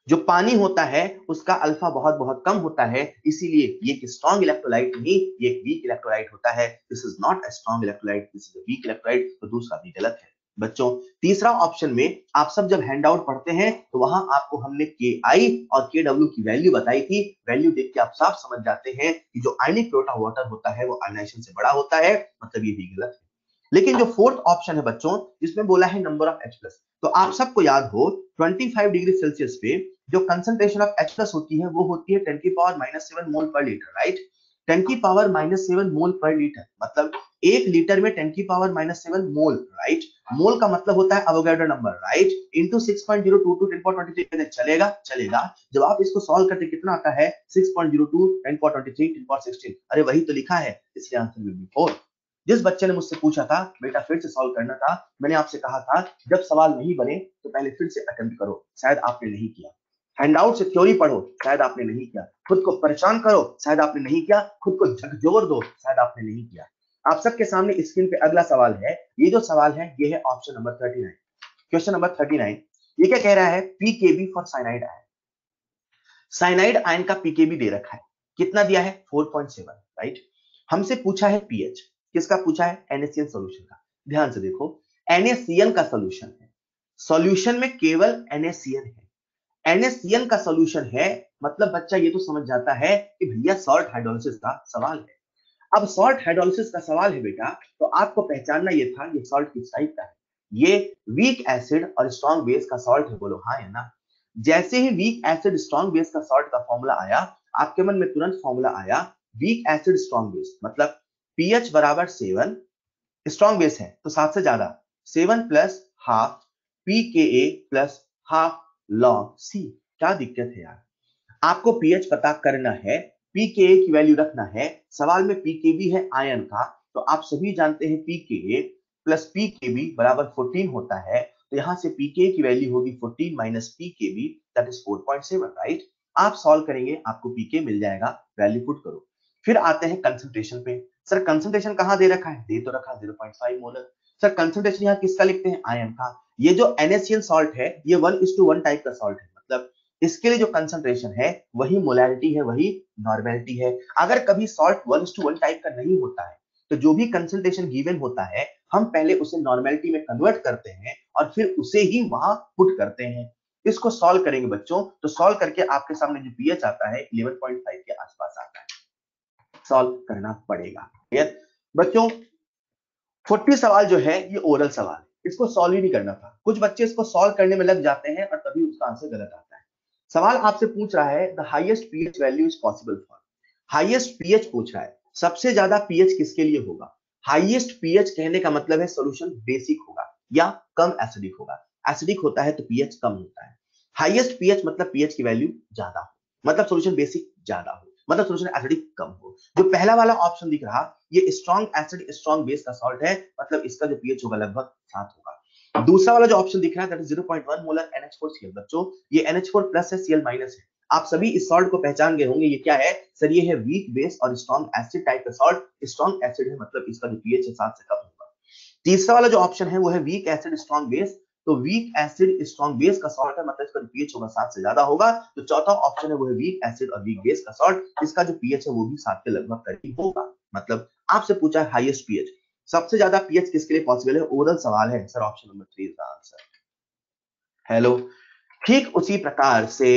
जो पानी होता है उसका अल्फा बहुत बहुत कम होता है, इसीलिए ये एक स्ट्रॉन्ग इलेक्ट्रोलाइट नहीं, ये एक वीक इलेक्ट्रोलाइट होता है। This is not a strong electrolyte, this is a weak electrolyte. तो दूसरा भी गलत है। बच्चों तीसरा ऑप्शन में आप सब जब हैंडआउट पढ़ते हैं तो वहां आपको हमने KI और KW की वैल्यू बताई थी। वैल्यू देख के आप साफ समझ जाते हैं कि जो आयनिक प्रोडक्ट ऑफ वाटर होता है वो आयनाइजेशन से बड़ा होता है, मतलब ये भी गलत है। लेकिन जो फोर्थ ऑप्शन है बच्चों, जिसमें बोला है नंबर ऑफ H प्लस, तो आप सबको याद हो 25 डिग्री सेल्सियस पे जो कंसंट्रेशन ऑफ H प्लस होती है वो होती है 10 की पावर -7 मोल पर लीटर, राइट। 10 की पावर -7 मोल पर लीटर, मतलब 1 लीटर में 10 की पावर -7 मोल, राइट। मोल का मतलब होता है Avogadro number, right, into 6.022 10 power 23। चलेगा चलेगा। जब आप इसको सॉल्व करते कितना आता है, 6.02 10 पावर 23 10 पावर 16। अरे वही तो लिखा है, इसलिए आंसर विल बी 4। जिस बच्चे ने मुझसे पूछा था बेटा फिर से सॉल्व करना था, मैंने आपसे कहा था जब सवाल नहीं बने तो पहले फिर से अटेम्प्ट करो, शायद आपने नहीं किया। हैंडआउट से थ्योरी पढ़ो, शायद आपने नहीं किया। खुद को परेशान करो, शायद आपने नहीं किया। खुद को झकझोर दो, शायद आपने नहीं किया। आप सबके सामने स्क्रीन पे अगला सवाल है। ये जो सवाल है ये है ऑप्शन नंबर 39, क्वेश्चन नंबर 39। ये क्या कह रहा है, pKb for cyanide ion. Cyanide ion का पीकेबी दे रखा है, कितना दिया है 4.7, राइट। हमसे पूछा है पीएच, किसका पूछा है, NaCl सॉल्यूशन का। ध्यान से देखो, NaCl का सॉल्यूशन है, सॉल्यूशन में केवल NaCl है। NaCl का सॉल्यूशन है, मतलब बच्चा ये तो समझ जाता है कि भैया सॉल्ट हाइड्रोलिसिस का सवाल है। अब सॉल्ट हाइड्रोलिसिस का सवाल है बेटा, तो आपको पहचानना ये था ये सॉल्ट किस टाइप का है। ये वीक एसिड और स्ट्रॉन्ग बेस का सॉल्ट है, बोलो हाँ या ना। जैसे ही वीक एसिड स्ट्रॉन्ग बेस का सॉल्ट का फॉर्मूला आया, आपके मन में तुरंत फॉर्मूला आया वीक एसिड स्ट्रॉन्ग बेस, मतलब पीएच बराबर 7, स्ट्रॉन्ग बेस है तो 7 से ज्यादा, 7 plus half pKa plus half log C। क्या दिक्कत है यार, आपको पीएच पता करना है, pKa की वैल्यू रखना है। सवाल में pKb है आयन का, तो आप सभी जानते हैं pKa प्लस pKb बराबर 14 होता है। तो यहां से pKa की वैल्यू होगी 14 minus pKb, that is 4.7, right. आप सॉल्व करेंगे, आपको pK मिल जाएगा, वैल्यू पुट करो। फिर आते हैं कंसंट्रेशन पे। सर कंसंट्रेशन कहां दे रखा है, दे तो रखा 0.5 मोलर। सर कंसंट्रेशन यहाँ किसका लिखते हैं, आयन का। ये जो NaCl सॉल्ट है ये 1:1 टाइप का सॉल्ट है, मतलब इसके लिए जो कंसंट्रेशन है वही मोलैरिटी है, वही नॉर्मेलिटी है। अगर कभी सॉल्ट 1:1 टाइप का नहीं होता है तो जो भी कंसंट्रेशन गिवन होता है हम पहले उसे नॉर्मेलिटी में कन्वर्ट करते हैं और फिर उसे ही वहां पुट करते हैं। इसको सॉल्व करेंगे बच्चों, तो सॉल्व करके आपके सामने जो पीएच आता है 11.5 के आसपास आता है। सॉल्व करना पड़ेगा, क्लियर बच्चों। 40 सवाल जो है ये ओरल सवाल है, इसको सॉल्व ही नहीं करना था। कुछ बच्चे इसको सॉल्व करने में लग जाते हैं और तभी उसका आंसर गलत आता है। सवाल आपसे पूछ रहा है the highest pH value is possible for. Highest pH पूछ रहा है, सबसे ज्यादा पीएच किसके लिए होगा। हाईएस्ट पीएच कहने का मतलब है सॉल्यूशन बेसिक होगा या कम एसिडिक होगा। एसिडिक होता है तो पीएच कम होता है। हाईएस्ट पीएच मतलब पीएच की वैल्यू ज्यादा हो, मतलब सॉल्यूशन बेसिक ज्यादा हो, मतलब सॉल्यूशन एसिडिक कम हो। जो पहला वाला ऑप्शन दिख रहा ये स्ट्रॉन्ग एसिड स्ट्रॉन्ग बेस का सॉल्ट है, मतलब इसका जो पीएच होगा लगभग 7 होगा। दूसरा वाला जो ऑप्शन दिख रहा है दैट इज 0.1 मोलर NH4Cl। बच्चों ये NH4 प्लस है, Cl माइनस है। आप सभी इस सॉल्ट को पहचान गए होंगे, ये क्या है सर, ये है वीक बेस और स्ट्रॉन्ग एसिड टाइप का सॉल्ट। स्ट्रॉन्ग एसिड है मतलब इसका जो पीएच है 7 से कम होगा। तीसरा वाला जो ऑप्शन है वो है वीक एसिड स्ट्रॉन्ग बेस, तो वीक एसिड स्ट्रॉन्ग बेस का सॉल्ट है, मतलब इसका पीएच होगा 7 से ज्यादा होगा। तो चौथा ऑप्शन है वो है वीक एसिड और वीक बेस का सॉल्ट, इसका जो पीएच है वो भी 7 के लगभग करीब होगा। मतलब आपसे पूछा है हाईएस्ट पीएच, सबसे ज्यादा पीएच किसके लिए पॉसिबल है, ओरल सवाल है sir, option number 3 is the answer. Hello, ठीक उसी प्रकार से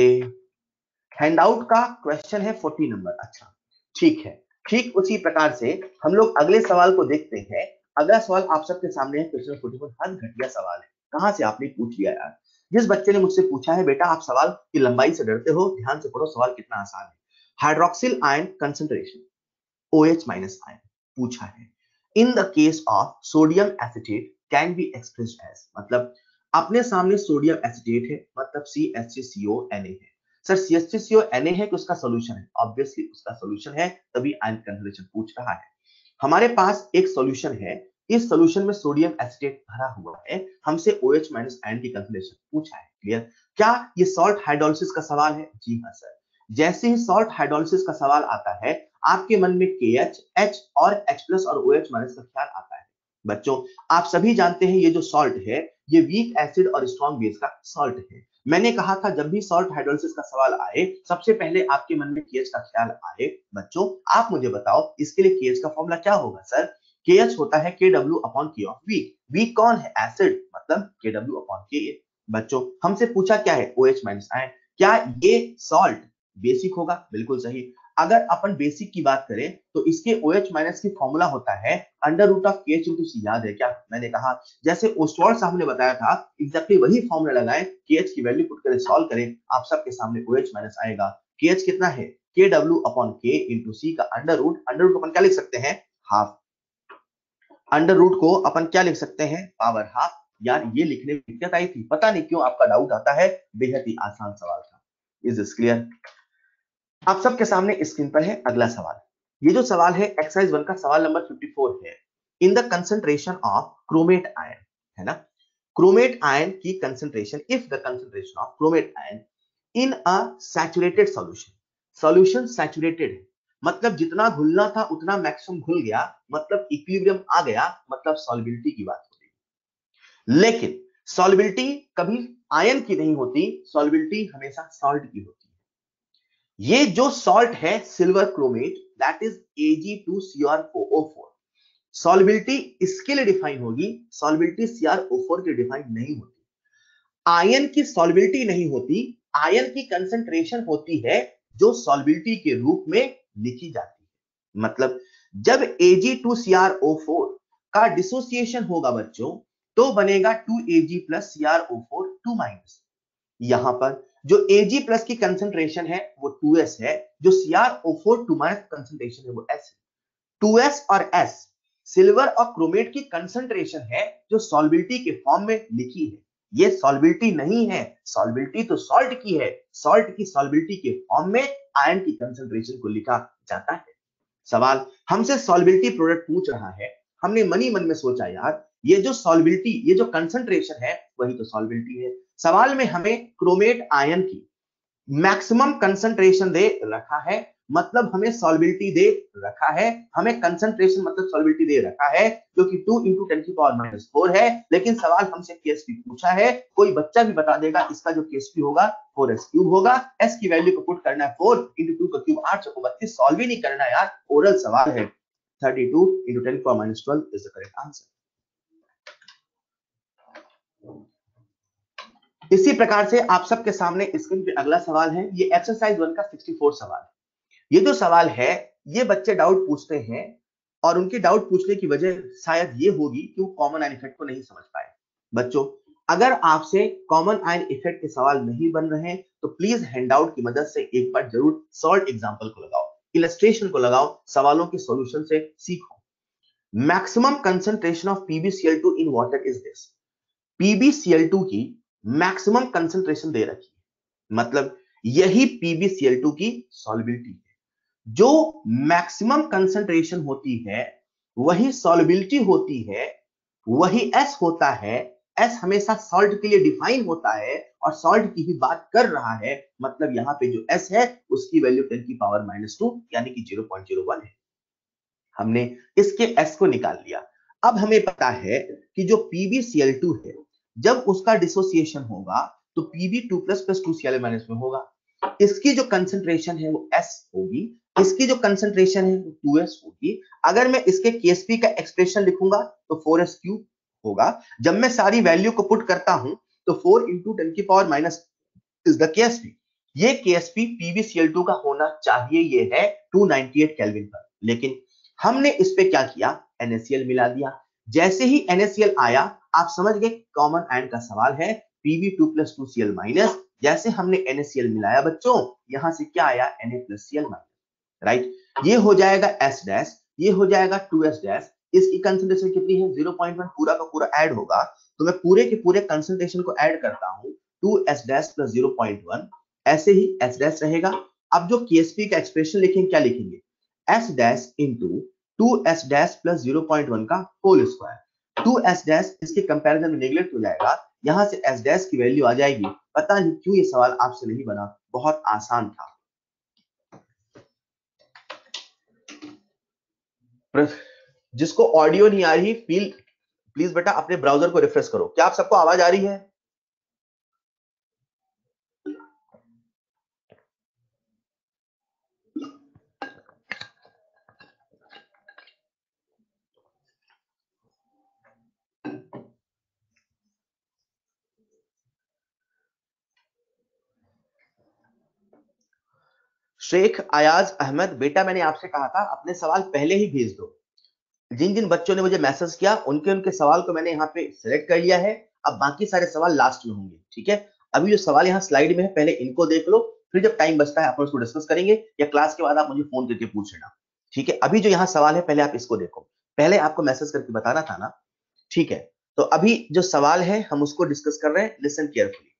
हैंडआउट का क्वेश्चन है 40 नंबर। अच्छा ठीक है, ठीक उसी प्रकार से हम लोग अगले सवाल को देखते हैं। अगला सवाल आप सबके सामने है, क्वेश्चन 44। हद घटिया सवाल है, कहां से आपने पूछ लिया यार। जिस बच्चे ने मुझसे पूछा है बेटा आप सवाल की लंबाई से डरते हो, ध्यान से पढ़ो सवाल कितना आसान है। Hydroxyl ion concentration OH minus ion पूछा है in the case of sodium acetate can be expressed as, मतलब अपने सामने सोडियम एसिटेट है, मतलब CH3CONa है। सर CH3CONa है कि उसका सॉल्यूशन है, ऑब्वियसली उसका सॉल्यूशन है, तभी आयन कंसंट्रेशन पूछ रहा है। हमारे पास एक सॉल्यूशन है, इस सॉल्यूशन में सोडियम एसिटेट भरा हुआ है, हमसे OH माइनस आयन की कंसंट्रेशन पूछा है। क्लियर? क्या ये सॉल्ट हाइड्रोलिसिस का सवाल है? जी हाँ सर। जैसे ही सॉल्ट हाइड्रोलिसिस का सवाल आता है, आपके मन में KH, H और H+ और OH माइनस का ख्याल आता है। बच्चों आप सभी जानते हैं ये जो सॉल्ट है ये वीक एसिड और स्ट्रॉन्ग बेस का सॉल्ट है। मैंने कहा था जब भी सॉल्ट हाइड्रोलिसिस का सवाल आए सबसे पहले आपके मन में KH का ख्याल आए। बच्चों आप मुझे बताओ इसके लिए KH का फॉर्मूला क्या होगा सर? KH होता है KW upon K of weak. Weak कौन है? एसिड, मतलब KW अपॉन Ka। बच्चों हमसे पूछा क्या है? OH minus ion. क्या ये सॉल्ट बेसिक होगा? बिल्कुल सही। अगर अपन बेसिक की बात करें तो इसके OH माइनस की फॉर्मूला होता है under root of KH into C। याद है क्या मैंने कहा? जैसे ओस्टवाल्ड साहब ने बताया था एग्जैक्टली वही फॉर्मूला लगाएं, KH की वैल्यू पुट करके सॉल्व करें, आप सबके सामने OH माइनस आएगा। KH कितना है? KW upon K into C का अंडर रूट। अंडर रूट अपन क्या लिख सकते हैं? हाफ। अंडर रूट को अपन क्या लिख सकते हैं? Power half. यार ये लिखने में दिक्कत आई थी, पता नहीं क्यों आपका डाउट आता है, बेहद ही आसान सवाल था। Is this clear? आप सबके सामने स्क्रीन पर है अगला सवाल। ये जो सवाल है एक्सरसाइज 1 का सवाल नंबर 54 है। In the concentration of chromate ion, है ना, क्रोमेट आयन की concentration, if the concentration of chromate ion in a saturated solution, solution saturated है, मतलब जितना घुलना था उतना मैक्सिमम घुल गया, मतलब इक्विलिब्रियम आ गया, मतलब सॉल्युबिलिटी की बात हो रही। लेकिन सॉल्युबिलिटी कभी आयन की नहीं होती, सॉल्युबिलिटी हमेशा सॉल्ट की होती है। ये जो सॉल्ट है silver chromate, that is Ag2Cr4O4, solubility इसके लिए डिफाइन होगी, सॉल्युबिलिटी CrO4 के डिफाइन नहीं होती। आयन की सॉल्युबिलिटी नहीं होती, आयन की कंसंट्रेशन होती है जो सॉल्युबिलिटी के रूप में लिखी जाती है। मतलब जब Ag2Cr4 का डिसोसिएशन होगा बच्चों तो बनेगा 2Ag प्लस CrO4 2-। यहां पर जो Ag प्लस की कंसंट्रेशन है वो 2s है, जो CrO4 2- कंसंट्रेशन है वो s है। 2s और s सिल्वर और क्रोमेट की कंसंट्रेशन है जो सॉल्युबिलिटी के फॉर्म में लिखी है। ये सॉल्युबिलिटी नहीं है, सॉल्युबिलिटी तो सॉल्ट की है, सॉल्ट की सॉल्युबिलिटी के फॉर्म में आयन की कंसंट्रेशन को लिखा जाता है। सवाल हमसे सॉल्युबिलिटी प्रोडक्ट पूछ रहा है, हमने मनी मन में सोचा यार ये जो सॉल्युबिलिटी, ये जो कंसंट्रेशन है वही तो सॉल्युबिलिटी है। सवाल में हमें क्रोमेट आयन की मैक्सिमम कंसंट्रेशन दे रखा है, मतलब हमें सॉल्युबिलिटी दे रखा है, हमें कंसंट्रेशन मतलब सॉल्युबिलिटी दे रखा है जो कि 2 × 10⁻⁴ है। लेकिन सवाल हमसे केएसपी पूछा है, कोई बच्चा भी बता देगा इसका जो केएसपी होगा 4s³ होगा। s की वैल्यू को पुट करना है 4 × 2 का क्यूब 832, सॉल्व ही नहीं करना यार, ओरल सवाल है। 32 × 10⁻12 इज द करेक्ट आंसर। इसी प्रकार से आप सबके सामने स्क्रीन पे अगला सवाल है, ये एक्सरसाइज 1 का 64 सवाल। ये जो सवाल है ये बच्चे डाउट पूछते हैं और उनके डाउट पूछने की वजह शायद ये होगी कि वो कॉमन आयन इफेक्ट को नहीं समझ पाए। बच्चों अगर आपसे कॉमन आयन इफेक्ट के सवाल नहीं बन रहे हैं तो प्लीज हैंडआउट की मदद से एक बार जरूर सॉल्ट एग्जांपल को लगाओ, इलस्ट्रेशन को लगाओ, सवालों के सॉल्यूशन से सीखो। Maximum concentration of PbCl2 in water is this. PbCl2 की मैक्सिमम कंसंट्रेशन दे रखी है, मतलब यही PbCl2 की सॉल्युबिलिटी है। जो मैक्सिमम कंसंट्रेशन होती है वही सॉल्युबिलिटी होती है, वही S होता है। S हमेशा सॉल्ट के लिए डिफाइन होता है और सॉल्ट की ही बात कर रहा है, मतलब यहां पे जो S है उसकी वैल्यू 10⁻⁻² यानी कि 0.01 है। हमने इसके S को निकाल लिया। अब हमें पता है कि जो PbCl2 है जब उसका डिसोसिएशन होगा तो Pb2 plus plus 2Cl minus में होगा। इसकी जो कंसंट्रेशन है वो S होगी, इसकी जो कंसंट्रेशन है वो 2S होगी। अगर मैं इसके KSP का एक्सप्रेशन लिखूंगा तो 4S क्यूब होगा। जब मैं सारी वैल्यू को पुट करता हूं तो 4 इंटू 10 की power minus is the KSP। ये KSP PbCl2 का होना चाहिए, ये है 298 केल्विन पर। लेकिन हमने इस पे क्या किया, NaCl मिला दिया। जैसे ही NaCl आया आप समझ गए कॉमन आयन का सवाल है, Pb2 प्लस 2Cl माइनस। जैसे हमने NaCl मिलाया बच्चों, यहां से क्या आया, Na plus Cl minus, right. ये हो जाएगा S डैश, ये हो जाएगा 2S डैश। इसकी कंसंट्रेशन कितनी है, 0.1, पूरा का पूरा ऐड होगा तो मैं पूरे के पूरे कंसंट्रेशन को ऐड करता हूं, 2S डैश प्लस 0.1, ऐसे ही S डैश रहेगा। अब जो KSP का एक्सप्रेशन लिखेंगे, क्या लिखेंगे, S dash into 2S dash plus 0.1 का होल स्क्वायर। 2S डैश इसके कंपैरिजन में नेगलेक्ट हो जाएगा, यहां से S डैश की वैल्यू आ जाएगी। पता नहीं क्यों ये सवाल आपसे नहीं बना, बहुत आसान था। जिसको ऑडियो नहीं आ रही प्लीज बेटा अपने ब्राउजर को रिफ्रेश करो। क्या आप सबको आवाज आ रही है? शेख अयाज अहमद, बेटा मैंने आपसे कहा था अपने सवाल पहले ही भेज दो। जिन जिन बच्चों ने मुझे मैसेज किया उनके उनके सवाल को मैंने यहाँ पे सिलेक्ट कर लिया है। अब बाकी सारे सवाल लास्ट में होंगे, ठीक है। अभी जो सवाल यहाँ स्लाइड में है पहले इनको देख लो, फिर जब टाइम बचता है अपन उसको डिस्कस करेंगे, या क्लास के बाद आप मुझे फोन करके पूछ लेना, ठीक है। अभी जो यहाँ सवाल है पहले आप इसको देखो, पहले आपको मैसेज करके बताना था ना, ठीक है। तो अभी जो सवाल है हम उसको डिस्कस कर रहे हैं, लिसन केयरफुली।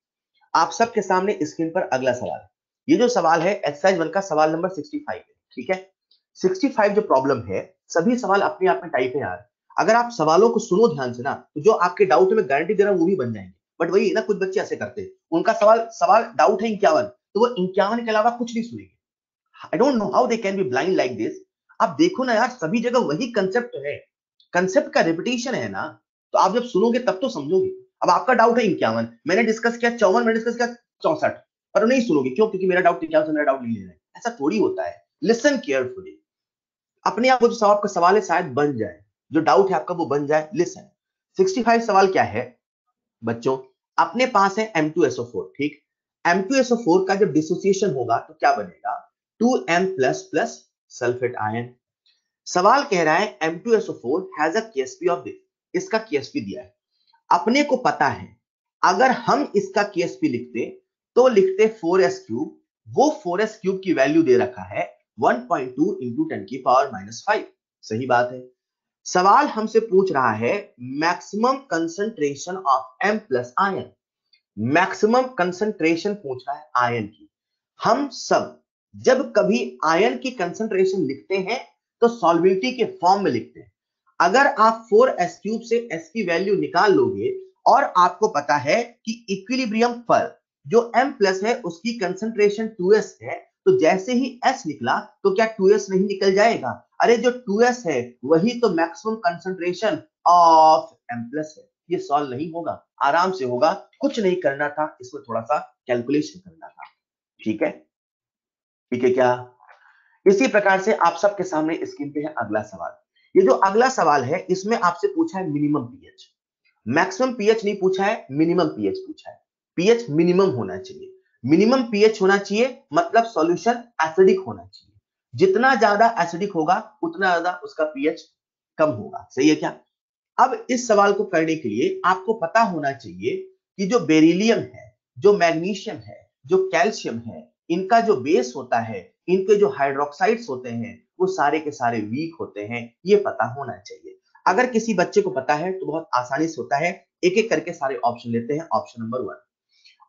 आप सबके सामने स्क्रीन पर अगला सवाल है। ये जो सवाल है एक्सरसाइज 1 का सवाल नंबर 65 है, ठीक है। 65 जो प्रॉब्लम है, सभी सवाल अपने आप में टाइप है यार। अगर आप सवालों को सुनो ध्यान से ना, तो जो आपके डाउट में गारंटी दे रहा हूं वो भी बन जाएंगे। बट वही ना, कुछ बच्चे ऐसे करते हैं, उनका सवाल सवाल डाउट है 51, तो वो 51 के अलावा कुछ नहीं सुनेंगे। I don't know how they can be blind like this. आप देखो ना यार, सभी जगह वही कंसेप्ट है, कंसेप्ट का रिपीटेशन है ना, तो आप जब सुनोगे तब तो समझोगे। अब आपका डाउट है 51, मैंने डिस्कस किया 54, मैंने डिस्कस किया 64, पर नहीं सुनोगे क्यों, क्योंकि मेरा डाउट 51 से मेरा डाउट नहीं ले रहा है। ऐसा थोड़ी होता है। लिसन केयरफुली, अपने आप वो जो आपका सवाल है शायद बन जाए, जो डाउट है आपका वो बन जाए। लिसन, 65 सवाल क्या है बच्चों, अपने पास है M2SO4, ठीक। M2SO4 का जब डिसोसिएशन होगा तो क्या बनेगा, 2M plus plus sulphate ion. सवाल कह रहा है M2SO4 has a KSP of this, इसका KSP दिया है। अपने को पता है अगर हम इसका KSP लिखते तो लिखते 4S क्यूब, वो 4S क्यूब की वैल्यू दे रखा है 1.2 इंटू 10 की पावर माइनस 5। सही बात है। सवाल हमसे पूछ रहा है maximum concentration of M plus ion, maximum concentration पूछ रहा है आयन की। हम सब जब कभी आयन की कंसंट्रेशन लिखते हैं तो सॉल्बिलिटी के फॉर्म में लिखते हैं। अगर आप 4S क्यूब से S की वैल्यू निकाल लोगे और आपको पता है कि इक्विलिब्रियम पर जो M प्लस है उसकी कंसंट्रेशन 2S है, तो जैसे ही S निकला तो क्या 2S नहीं निकल जाएगा? अरे जो 2S है वही तो maximum concentration of M plus है। ये सॉल्व नहीं होगा, आराम से होगा, कुछ नहीं करना था, इसमें थोड़ा सा कैलकुलेशन करना था, ठीक है। ठीक है क्या? इसी प्रकार से आप सबके सामने स्क्रीन पे है अगला सवाल। ये जो अगला सवाल है इसमें आपसे पूछा है मिनिमम पीएच, मैक्सिमम पीएच नहीं पूछा है, मिनिमम पीएच पूछा है। पीएच मिनिमम होना चाहिए, मिनिमम पीएच होना चाहिए मतलब सॉल्यूशन एसिडिक होना चाहिए। जितना ज्यादा एसिडिक होगा उतना ज्यादा उसका पीएच कम होगा, सही है क्या? अब इस सवाल को करने के लिए आपको पता होना चाहिए कि जो बेरिलियम है, जो मैग्नीशियम है, जो कैल्शियम है, इनका जो बेस होता है, इनके जो हाइड्रोक्साइड्स होते हैं वो सारे के सारे वीक होते हैं, ये पता होना चाहिए। अगर किसी बच्चे को पता है तो बहुत आसानी से होता है। एक एक करके सारे ऑप्शन लेते हैं। ऑप्शन नंबर 1,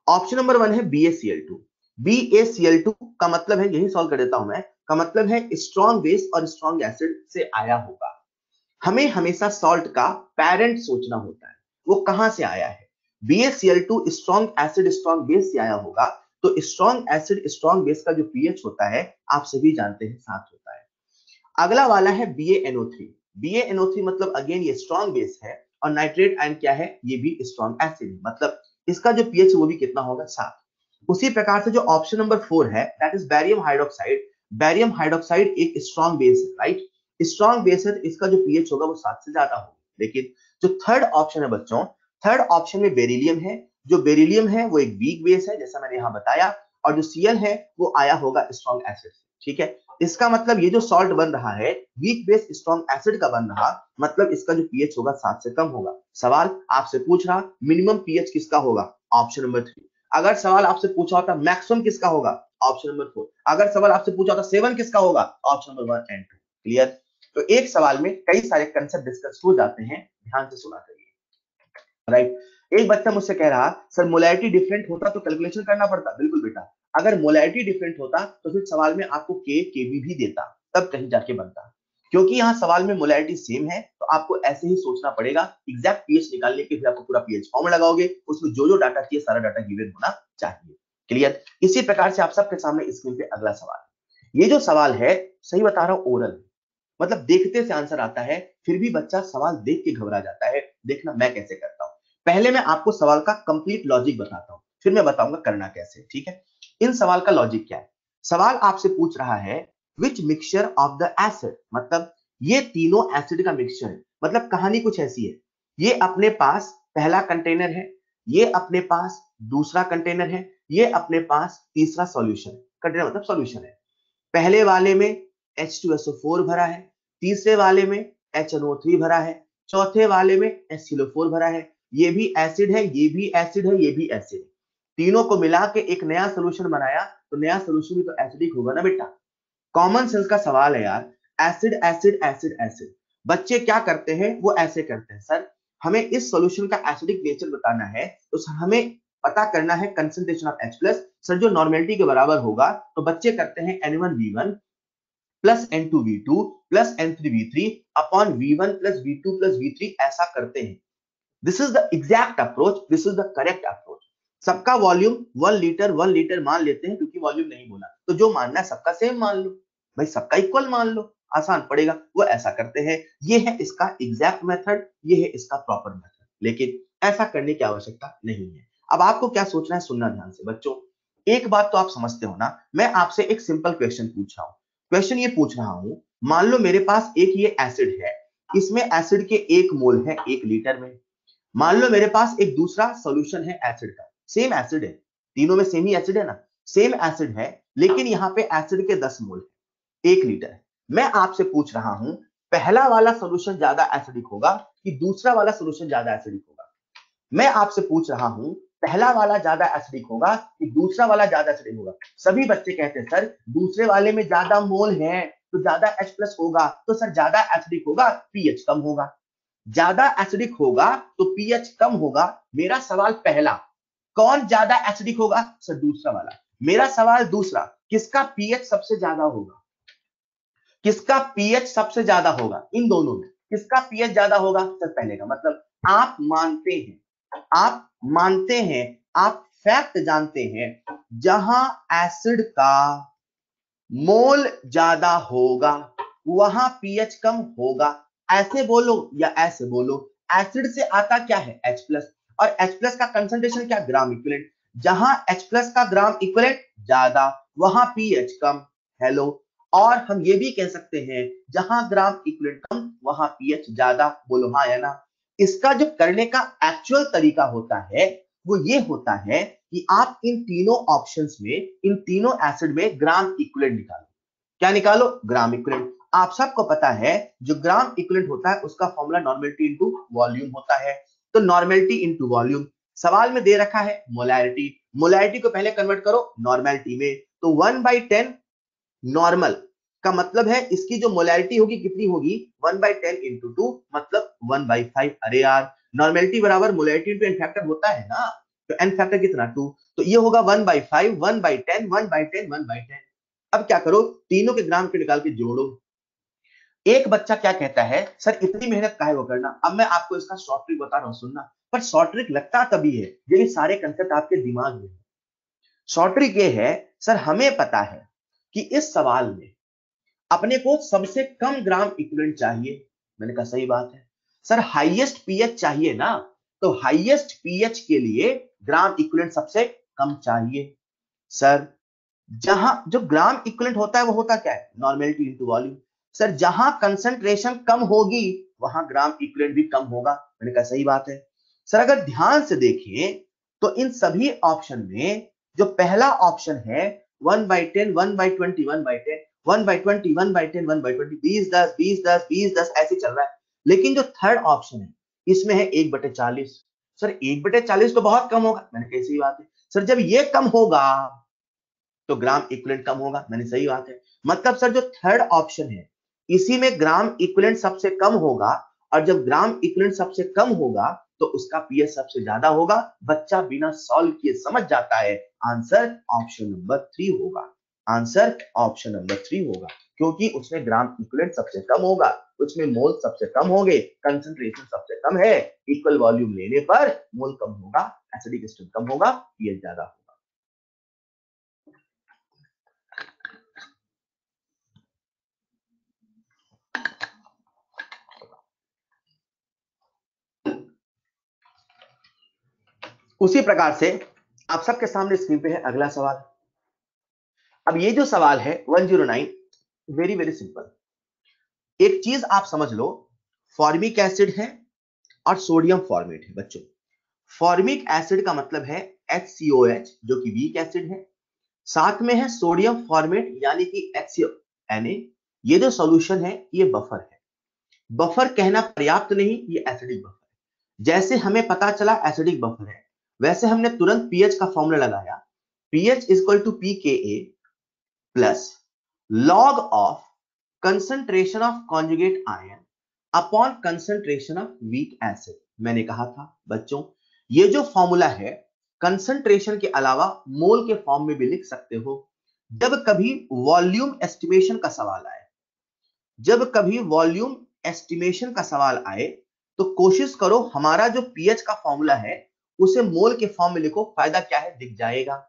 ऑप्शन नंबर 1 है BaCl2। BaCl2 का मतलब है, यही सॉल्व कर देता हूं मैं, का मतलब है स्ट्रॉन्ग बेस और स्ट्रॉन्ग एसिड से आया होगा। हमें हमेशा सॉल्ट का पेरेंट सोचना होता है, वो कहां से आया है। BaCl2 strong acid strong base से आया होगा, तो स्ट्रॉन्ग एसिड स्ट्रॉन्ग बेस का जो पीएच होता है आप सभी जानते हैं 7 होता है। अगला वाला है BaNO3। BaNO3 मतलब अगेन ये स्ट्रॉन्ग बेस है, और नाइट्रेट आयन क्या है, ये भी स्ट्रॉन्ग एसिड है, मतलब इसका जो पीएच वो भी कितना होगा, 7। उसी प्रकार से जो ऑप्शन नंबर 4 है that is barium hydroxide. Barium hydroxide एक स्ट्रॉन्ग बेस है, राइट, स्ट्रॉन्ग बेस है, तो इसका जो पीएच होगा वो 7 से ज्यादा होगा। लेकिन जो थर्ड ऑप्शन है बच्चों, थर्ड ऑप्शन में बेरिलियम है, जो बेरिलियम है वो एक वीक बेस है जैसा मैंने यहाँ बताया, और जो Cl है वो आया होगा स्ट्रॉन्ग एसिड से, ठीक है। इसका मतलब ये जो सॉल्ट बन रहा है वीक बेस स्ट्रॉन्ग एसिड का बन रहा, मतलब इसका जो पीएच होगा 7 से कम होगा। सवाल आपसे पूछ रहा मिनिमम पीएच किसका होगा, ऑप्शन नंबर 3। अगर सवाल आपसे पूछा होता मैक्सिमम किसका होगा, ऑप्शन नंबर 4। अगर सवाल आपसे पूछा होता 7 किसका होगा, ऑप्शन नंबर 1 एंड 2। क्लियर। तो एक सवाल में कई सारे कंसेप्ट डिस्कस हो जाते हैं, ध्यान से सुना करिए, राइट। एक बच्चा मुझसे कह रहा सर मोलैरिटी डिफरेंट होता तो कैलकुलेशन करना पड़ता। बिल्कुल बेटा, अगर मोलैरिटी डिफरेंट होता तो फिर सवाल में आपको के केवी भी देता, तब कहीं जाके बनता। क्योंकि यहाँ सवाल में मोलैरिटी सेम है तो आपको ऐसे ही सोचना पड़ेगा, एग्जैक्ट पीएच निकालने के लिए आपको पूरा पीएच फॉर्मूला लगाओगे, उसमें जो जो डाटा चाहिए सारा डाटा गिवन होना चाहिए। क्लियर। इसी प्रकार से आप सबके सामने स्क्रीन पे अगला सवाल। ये जो सवाल है सही बता रहा हूं ओरल, मतलब देखते से आंसर आता है, फिर भी बच्चा सवाल देख के घबरा जाता है। देखना मैं कैसे करता हूं, पहले मैं आपको सवाल का कंप्लीट लॉजिक बताता हूं, फिर मैं बताऊंगा करना कैसे, ठीक है। इन सवाल का लॉजिक क्या है, सवाल आपसे पूछ रहा है विच मिक्सचर ऑफ द एसिड, मतलब ये तीनों एसिड का मिक्सचर है। मतलब कहानी कुछ ऐसी है, ये अपने पास पहला कंटेनर है, ये अपने पास दूसरा कंटेनर है, ये अपने पास तीसरा सॉल्यूशन, कंटेनर मतलब सॉल्यूशन है। पहले वाले में H2SO4 भरा है, तीसरे वाले में HNO3 भरा है, चौथे वाले में HCl4 भरा है। ये भी एसिड है, ये भी एसिड है, ये भी एसिड है। तीनों को मिला के एक नया सोल्यूशन बनाया, तो नया सोल्यूशन भी तो एसिडिक होगा ना बेटा। कॉमन सेंस का सवाल है यार, एसिड एसिड एसिड एसिड। बच्चे क्या करते हैं, वो ऐसे करते हैं सर हमें इस सॉल्यूशन का एसिडिक नेचर बताना है, तो हमें पता करना है कंसंट्रेशन ऑफ H+, सर जो नॉर्मेलिटी के बराबर होगा, तो बच्चे करते हैं N1V1 plus N2V2 plus N3V3 upon V1 plus V2 plus V3, ऐसा करते हैं। This is the exact approach, this is the correct approach. सबका वॉल्यूम 1 लीटर मान लेते हैं, क्योंकि वॉल्यूम नहीं बोला, तो जो मानना है सबका सेम मान लो भाई, सबका इक्वल मान लो, आसान पड़ेगा। वो ऐसा करते हैं, ये है इसका एग्जैक्ट मेथड, ये है इसका प्रॉपर मेथड, लेकिन ऐसा करने की आवश्यकता नहीं है। अब आपको क्या सोचना है, सुनना ध्यान से बच्चों। एक बात तो आप समझते हो ना, मैं आपसे एक सिंपल क्वेश्चन पूछ रहा हूं। क्वेश्चन ये पूछ रहा हूं, मान लो मेरे पास एक ये एसिड है, इसमें एसिड के 1 मोल है 1 लीटर में। मान लो मेरे पास एक दूसरा सॉल्यूशन है एसिड का, सेम एसिड है, तीनों में सेम ही एसिड है ना, सेम एसिड है, लेकिन यहाँ पे एसिड के 10 मोल है 1 लीटर है। मैं आपसे पूछ रहा हूं पहला वाला सॉल्यूशन ज्यादा एसिडिक होगा कि दूसरा वाला सॉल्यूशन ज्यादा एसिडिक होगा। मैं आपसे पूछ रहा हूं पहला वाला ज्यादा एसिडिक होगा कि दूसरा वाला ज्यादा एसिडिक होगा। सभी बच्चे कहते हैं सर दूसरे वाले में ज्यादा मोल है तो ज्यादा H+ होगा, तो सर ज्यादा एसिडिक होगा, पीएच कम होगा। ज्यादा एसिडिक होगा तो पीएच कम होगा। मेरा सवाल पहला, कौन ज्यादा एसिडिक होगा, सर दूसरा वाला। मेरा सवाल दूसरा, किसका पीएच सबसे ज्यादा होगा, किसका पीएच सबसे ज्यादा होगा, इन दोनों में किसका पीएच ज्यादा होगा, सर पहले का। मतलब आप मानते हैं, आप मानते हैं, आप फैक्ट जानते हैं, जहां एसिड का मोल ज्यादा होगा वहां पीएच कम होगा। ऐसे बोलो या ऐसे बोलो, एसिड से आता क्या है H+, और H+ का कंसंट्रेशन क्या, ग्राम इक्विवेलेंट। जहां H+ का ग्राम इक्विवेलेंट ज्यादा वहां पीएच कम। हेलो। और हम ये भी कह सकते हैं जहां ग्राम इक्विवेलेंट कम वहां पीएच ज्यादा। बोलो हाँ या ना। इसका जो करने का एक्चुअल तरीका होता है वो ये होता है कि आप इन तीनों ऑप्शंस में, इन तीनों एसिड में ग्राम इक्विवेलेंट निकालो। क्या निकालो, ग्राम इक्विवेलेंट। आप सबको पता है जो ग्राम इक्विवेलेंट होता है उसका फॉर्मूला नॉर्मेलिटी इनटू वॉल्यूम होता है। तो नॉर्मेलिटी इनटू वॉल्यूम, सवाल में दे रखा है मोलैरिटी, मोलैरिटी को पहले कन्वर्ट करो नॉर्मेलिटी में, तो 1/10 नॉर्मल का मतलब है इसकी जो मोलैरिटी होगी कितनी होगी, 1/10 इंटू 2 मतलब 1/5। अरे यार नॉर्मेलिटी बराबर मोलैरिटी इंटू एन फैक्टर होता है ना, तो एन फैक्टर कितना 2, तो ये होगा 1/5 1/10 1/10 1/10। अब क्या करो, तीनों के ग्राम के निकाल के जोड़ो। एक बच्चा क्या कहता है सर इतनी मेहनत काहे को करना। अब मैं आपको इसका शॉर्ट ट्रिक बता रहा हूं, सुनना। पर शॉर्ट ट्रिक लगता तभी है ये सारे कंसेप्ट आपके दिमाग में है। शॉर्ट ट्रिक ये है सर हमें पता है कि इस सवाल में अपने को सबसे कम ग्राम इक्विवेलेंट चाहिए, मैंने कहा सही बात है सर, हाईएस्ट पीएच चाहिए ना, तो हाईएस्ट पीएच के लिए ग्राम इक्विवेलेंट सबसे कम चाहिए। सर जहां जो ग्राम इक्विवेलेंट होता है वो होता क्या है, नॉर्मेलिटी इनटू वॉल्यूम। सर जहां कंसंट्रेशन कम होगी वहां ग्राम इक्विवेलेंट भी कम होगा। मैंने कहा सही बात है। सर अगर ध्यान से देखें तो इन सभी ऑप्शन में जो पहला ऑप्शन है 1/10, 1/20, 1/10, 1/20, 1/10, 1/20, 20, 10, 20, 10, 20, 10 ऐसे चल रहा है। लेकिन जो थर्ड ऑप्शन है इसमें है 1/40। सर 1/40 तो बहुत कम होगा। मैंने कहा सही बात है। सर जब ये कम होगा तो ग्राम इक्विवेलेंट कम होगा। मैंने सही बात है। मतलब सर जो थर्ड ऑप्शन है इसी में ग्राम इक्विवेलेंट सबसे कम होगा, और जब ग्राम इक्विवेलेंट सबसे कम होगा तो उसका पीएच सबसे ज्यादा होगा। बच्चा बिना सॉल्व किए समझ जाता है आंसर ऑप्शन नंबर 3 होगा। आंसर ऑप्शन नंबर 3 होगा, क्योंकि उसमें ग्राम इक्विवेलेंट सबसे कम होगा, उसमें मोल सबसे कम होंगे, कंसंट्रेशन सबसे कम है, इक्वल वॉल्यूम लेने पर मोल कम होगा, एसिडिक स्ट्रेंथ कम होगा, पीएच ज्यादा होगा। उसी प्रकार से आप सबके सामने स्क्रीन पे है अगला सवाल। अब ये जो सवाल है 109, वेरी वेरी सिंपल। एक चीज आप समझ लो, फॉर्मिक एसिड है और सोडियम फॉर्मेट है बच्चों। फॉर्मिक एसिड का मतलब है HCOH जो कि वीक एसिड है, साथ में है सोडियम फॉर्मेट यानी कि HCONA। ये जो सॉल्यूशन है ये बफर है। बफर कहना पर्याप्त नहीं, ये एसिडिक बफर है। जैसे हमें पता चला एसिडिक बफर है, वैसे हमने तुरंत पीएच का फॉर्मूला लगाया, pH equal to pKa plus log of concentration of conjugate ion upon concentration of weak acid. मैंने कहा था बच्चों ये जो फॉर्मूला है कंसंट्रेशन के अलावा मोल के फॉर्म में भी लिख सकते हो। जब कभी वॉल्यूम एस्टिमेशन का सवाल आए, जब कभी वॉल्यूम एस्टिमेशन का सवाल आए तो कोशिश करो हमारा जो पीएच का फॉर्मूला है उसे मोल के फॉर्म में लिखो, फायदा क्या है दिख जाएगा।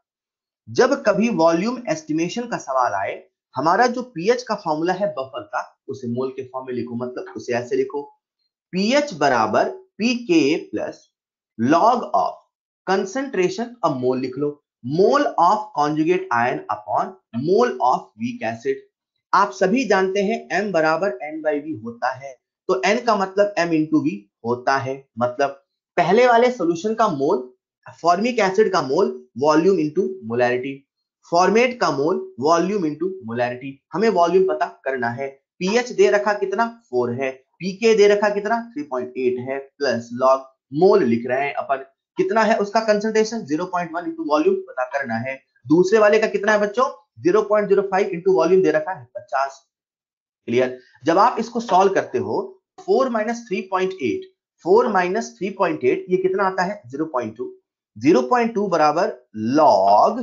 जब कभी वॉल्यूम एस्टिमेशन का सवाल आए, हमारा जो पीएच का फॉर्मूला है बफर का उसे मोल के फॉर्म में लिखो, मतलब उसे ऐसे लिखो पीएच बराबर pKa plus log of concentration, अब मोल लिख लो, mole of conjugate ion upon mole of weak acid. आप सभी जानते हैं m बराबर n/v होता है, तो n का मतलब m इंटू v होता है। मतलब पहले वाले सॉल्यूशन का मोल, फॉर्मिक एसिड का मोल वॉल्यूम इंटू मोलैरिटी, फॉर्मेट का मोल वॉल्यूम इंटू मोलैरिटी। हमें वॉल्यूम पता करना है। पीएच दे रखा कितना 4 है, पीके दे रखा कितना 3.8 है, प्लस लॉग मोल लिख रहे हैं अपन, कितना है उसका कंसंट्रेशन 0.1 इंटू वॉल्यूम पता करना है। दूसरे वाले का कितना है बच्चों 0.05 इंटू वॉल्यूम दे रखा है 50। क्लियर। जब आप इसको सॉल्व करते हो 4 माइनस 3.8, 4 माइनस 3.8 ये कितना आता है 0.2, 0.2 बराबर log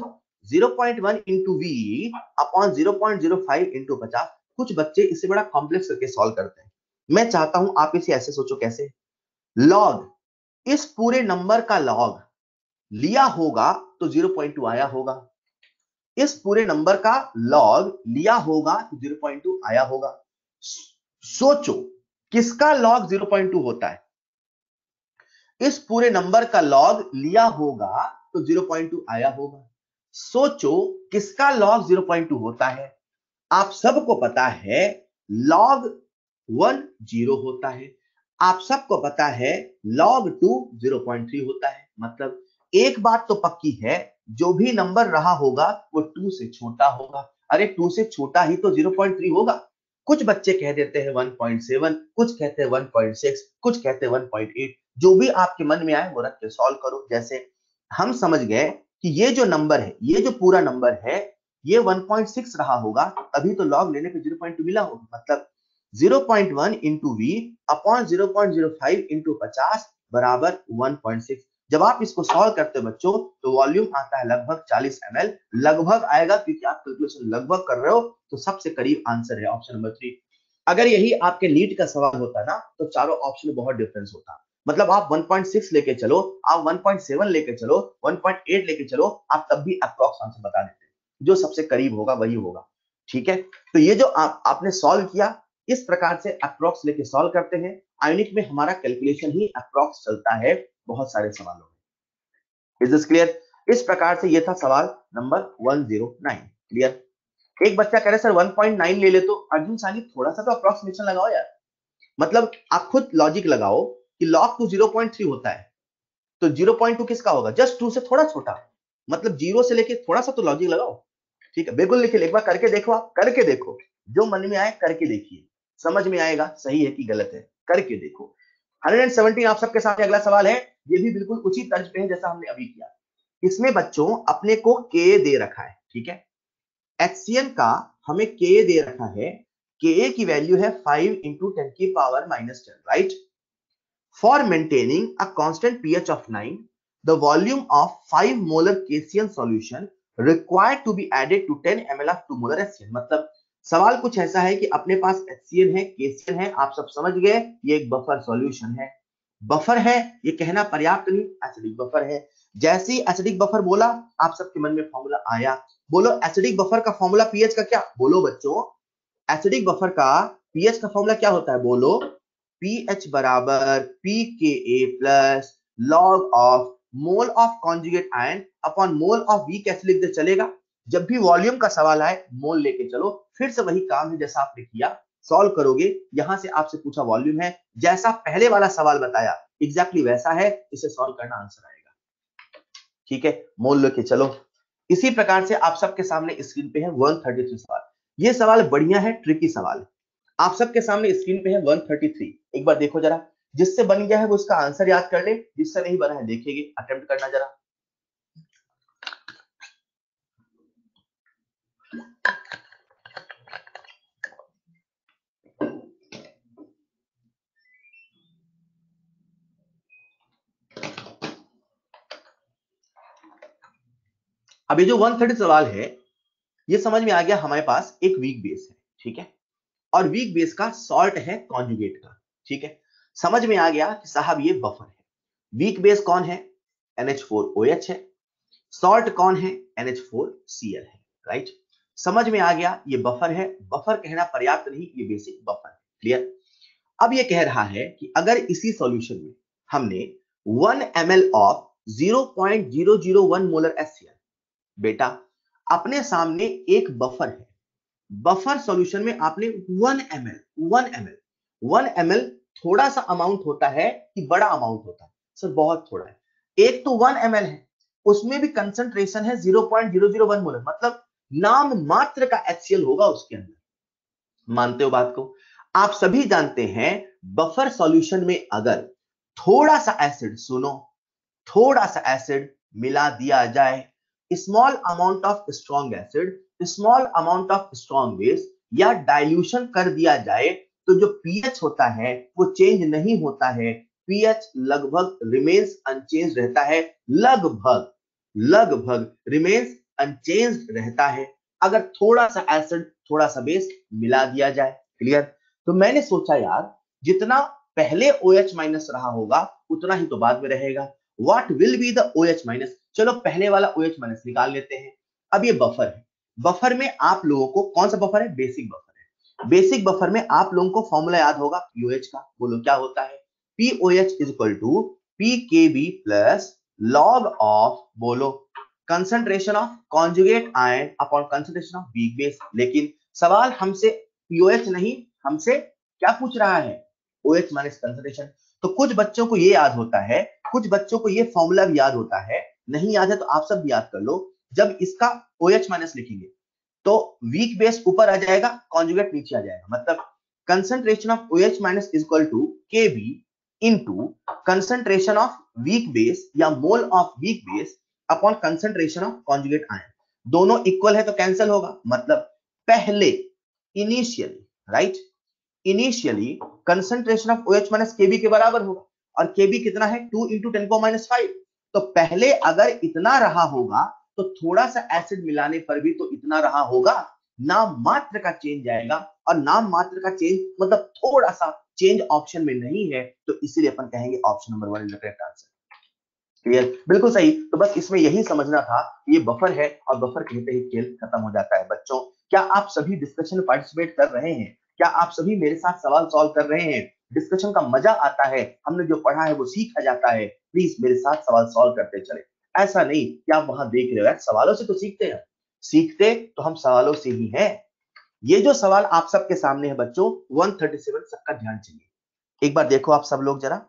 0.1 into V upon 0.05 into 50। कुछ बच्चे इससे बड़ा कॉम्प्लेक्स करके सॉल्व करते हैं, मैं चाहता हूं आप इसे ऐसे सोचो कैसे, लॉग इस पूरे नंबर का लॉग लिया होगा तो 0.2 आया होगा, इस पूरे नंबर का लॉग लिया होगा तो 0.2 आया होगा। सोचो किसका लॉग 0.2 होता है, इस पूरे नंबर का लॉग लिया होगा तो 0.2 आया होगा। सोचो किसका लॉग 0.2 होता है, आप सबको पता है log 1 0 होता है, आप सबको पता है log 2 0.3 होता है। मतलब एक बात तो पक्की है, जो भी नंबर रहा होगा वो 2 से छोटा होगा। अरे 2 से छोटा ही तो 0.3 होगा। कुछ बच्चे कह देते हैं 1.7, कुछ कहते हैं 1.6, कुछ कहते हैं 1.8, जो भी आपके मन में आए वो रख के सॉल्व करो। जैसे हम समझ गए कि ये जो नंबर है, ये जो पूरा नंबर है ये 1.6 रहा होगा, तभी तो लॉग लेने पे 0.2 मिला होगा। मतलब 0.1 इंटू वी अपॉन 0.05 इंटू 50 बराबर 1.6। जब आप इसको सॉल्व करते हो बच्चों तो वॉल्यूम आता है लगभग 40 ml, लगभग आएगा क्योंकि आप कैलकुलेशन लगभग कर रहे हो, तो सबसे करीब आंसर है ऑप्शन नंबर 3। अगर यही आपके नीट का सवाल होता ना तो चारों ऑप्शन में बहुत डिफरेंस होता। मतलब आप 1.6 लेके चलो, आप 1.7 लेके चलो, 1.8 लेके चलो, आप तब भी अप्रॉक्स आंसर बता देते, जो सबसे करीब होगा वही होगा। ठीक है, तो ये जो आपने सॉल्व किया इस प्रकार से अप्रॉक्स लेके सॉल्व करते हैं। आयोनिक में हमारा कैलकुलेशन ही अप्रॉक्स चलता है बहुत सारे सवालों में। Is this clear? इस प्रकार से ये था सवाल नंबर 109। क्लियर? एक बच्चा कह रहे सर 1.9 ले ले, तो अर्जुन सानी थोड़ा सा तो अप्रॉक्सीमेशन लगाओ यार। मतलब आप खुद लॉजिक लगाओ कि log 2 0.3 होता है, तो 0.2 किसका होगा? जस्ट 2 से थोड़ा छोटा, मतलब 0 से लेके थोड़ा सा तो लॉजिक लगाओ। ठीक है, बिल्कुल लिखिए, एक बार करके देखो, आप करके देखो, जो मन में आए करके देखिए, समझ में आएगा सही है कि गलत है, करके देखो। 117 आप सबके सामने अगला सवाल है, ये भी बिल्कुल उसी तर्ज पे है जैसा हमने अभी किया। इसमें बच्चों अपने को के दे रखा है, ठीक है, HCl का हमें के दे रखा है, के की वैल्यू है 5 into 10 की power -10, right? For maintaining a constant pH of 9, the volume of 5 molar KCl solution required to be added to 10 ml of 2 molar HCl। मतलब सवाल कुछ ऐसा है कि अपने पास HCl है, KCl है, आप सब समझ गए, ये एक बफर सॉल्यूशन है। बफर है, ये कहना पर्याप्त नहीं, एसिडिक बफर है। जैसे ही एसिडिक बफर बोला, आप सबके मन में फॉर्मूला आया। बोलो एसिडिक बफर का फॉर्मूला पीएच का क्या? बोलो बच्चों, एसिडिक बफर का पीएच का फॉर्मूला क्या होता है? बोलो, पीएच बराबर pKa plus log of mole of conjugate ion upon mole of weak acid लिख दे, चलेगा? जब भी वॉल्यूम का सवाल आए मोल लेके चलो, फिर से वही काम है जैसा आपने किया, सॉल्व करोगे। यहां से आपसे पूछा वॉल्यूम है, जैसा पहले वाला सवाल बताया एग्जैक्टली वैसा है, इसे सॉल्व करना आंसर आएगा। ठीक है, मोल लेके चलो। इसी प्रकार से आप सबके सामने स्क्रीन पे है 133 सवाल। ये सवाल बढ़िया है, ट्रिकी सवाल है। आप सबके सामने स्क्रीन पे है 133, एक बार देखो जरा, जिससे बन गया है वो इसका आंसर याद कर ले, जिससे नहीं बना है देखेंगे, अटेम्प्ट करना जरा। अब ये जो 130 सवाल है, ये समझ में आ गया हमारे पास एक वीक बेस है, ठीक है, और वीक बेस का सॉल्ट है कॉन्जुगेट का, ठीक है। समझ में आ गया कि साहब ये बफर है। वीक बेस कौन है? NH4OH है। सॉल्ट कौन है? NH4Cl है, राइट? समझ में आ गया ये बफर है। बफर कहना पर्याप्त नहीं, ये बेसिक बफर है। क्लियर? अब ये कह रहा है कि अगर इसी सॉल्यूशन में हमने 1 ml ऑफ 0.001 मोलर HCl, बेटा अपने सामने एक बफर है, बफर सॉल्यूशन में आपने 1 ml थोड़ा सा अमाउंट होता है कि बड़ा अमाउंट होता है? सर बहुत थोड़ा है। एक तो 1 ml है, उसमें भी कंसंट्रेशन है 0.001 मोलर, मतलब नाम मात्र का HCl होगा उसके अंदर। मानते हो बात को? आप सभी जानते हैं बफर सॉल्यूशन में अगर थोड़ा सा एसिड, सुनो, थोड़ा सा एसिड मिला दिया जाए, small amount of strong acid, small amount of strong base, या डाइल्यूशन कर दिया जाए, तो जो पीएच होता है वो चेंज नहीं होता है। पीएच लगभग रिमेन्स अनचेंज रहता है, लगभग लगभग रिमेन्स अनचेंज रहता है, अगर थोड़ा सा एसिड थोड़ा सा बेस मिला दिया जाए। क्लियर? तो मैंने सोचा यार, जितना पहले OH माइनस रहा होगा उतना ही तो बाद में रहेगा। What will be the OH minus? चलो पहले वाला OH माइनस निकाल लेते हैं। अब ये बफर है, बफर में आप लोगों को कौन सा बफर है? बेसिक बफर है। बेसिक बफर में आप लोगों को फॉर्मूला याद होगा POH का, बोलो क्या होता है? POH is equal to PKB plus log of, बोलो, concentration of conjugate ion upon concentration of weak base. लेकिन सवाल हमसे POH नहीं, हमसे क्या पूछ रहा है? OH minus concentration. तो कुछ बच्चों को ये याद होता है, कुछ बच्चों को ये फॉर्मूला भी याद होता है, नहीं याद है तो आप सब भी याद कर लो। जब इसका OH माइनस लिखेंगे तो वीक बेस ऊपर आ जाएगा, कॉन्जुगेट नीचे आ जाएगा, मतलब concentration of OH minus is equal to KB into concentration of weak base या mole of weak base upon concentration of conjugate ion. दोनों इक्वल है तो कैंसिल होगा, मतलब पहले initially, right, initially concentration of OH minus KB के बराबर होगा, और KB कितना है? 2 into 10⁻⁵। तो पहले अगर इतना रहा होगा तो थोड़ा सा एसिड मिलाने पर भी तो इतना रहा होगा, नाम मात्र का चेंज आएगा, और नाम मात्र का चेंज मतलब थोड़ा सा चेंज ऑप्शन में नहीं है, तो इसीलिए अपन कहेंगे option number 1 is the correct answer. Clear? बिल्कुल सही। तो बस इसमें यही समझना था, ये बफर है और बफर कहते ही खेल खत्म हो जाता है। बच्चों क्या आप सभी डिस्कशन में पार्टिसिपेट कर रहे हैं? क्या आप सभी मेरे साथ सवाल सॉल्व कर रहे हैं? डिस्कशन का मजा आता है, हमने जो पढ़ा है वो सीखा जाता है। प्लीज मेरे साथ सवाल सॉल्व करते चले। ऐसा नहीं कि आप वहां देख रहे हो, यार सवालों से तो सीखते हैं, सीखते तो हम सवालों से ही हैं। ये जो सवाल आप सबके सामने है बच्चों, 137, सबका ध्यान चाहिए। एक बार देखो आप सब लोग जरा,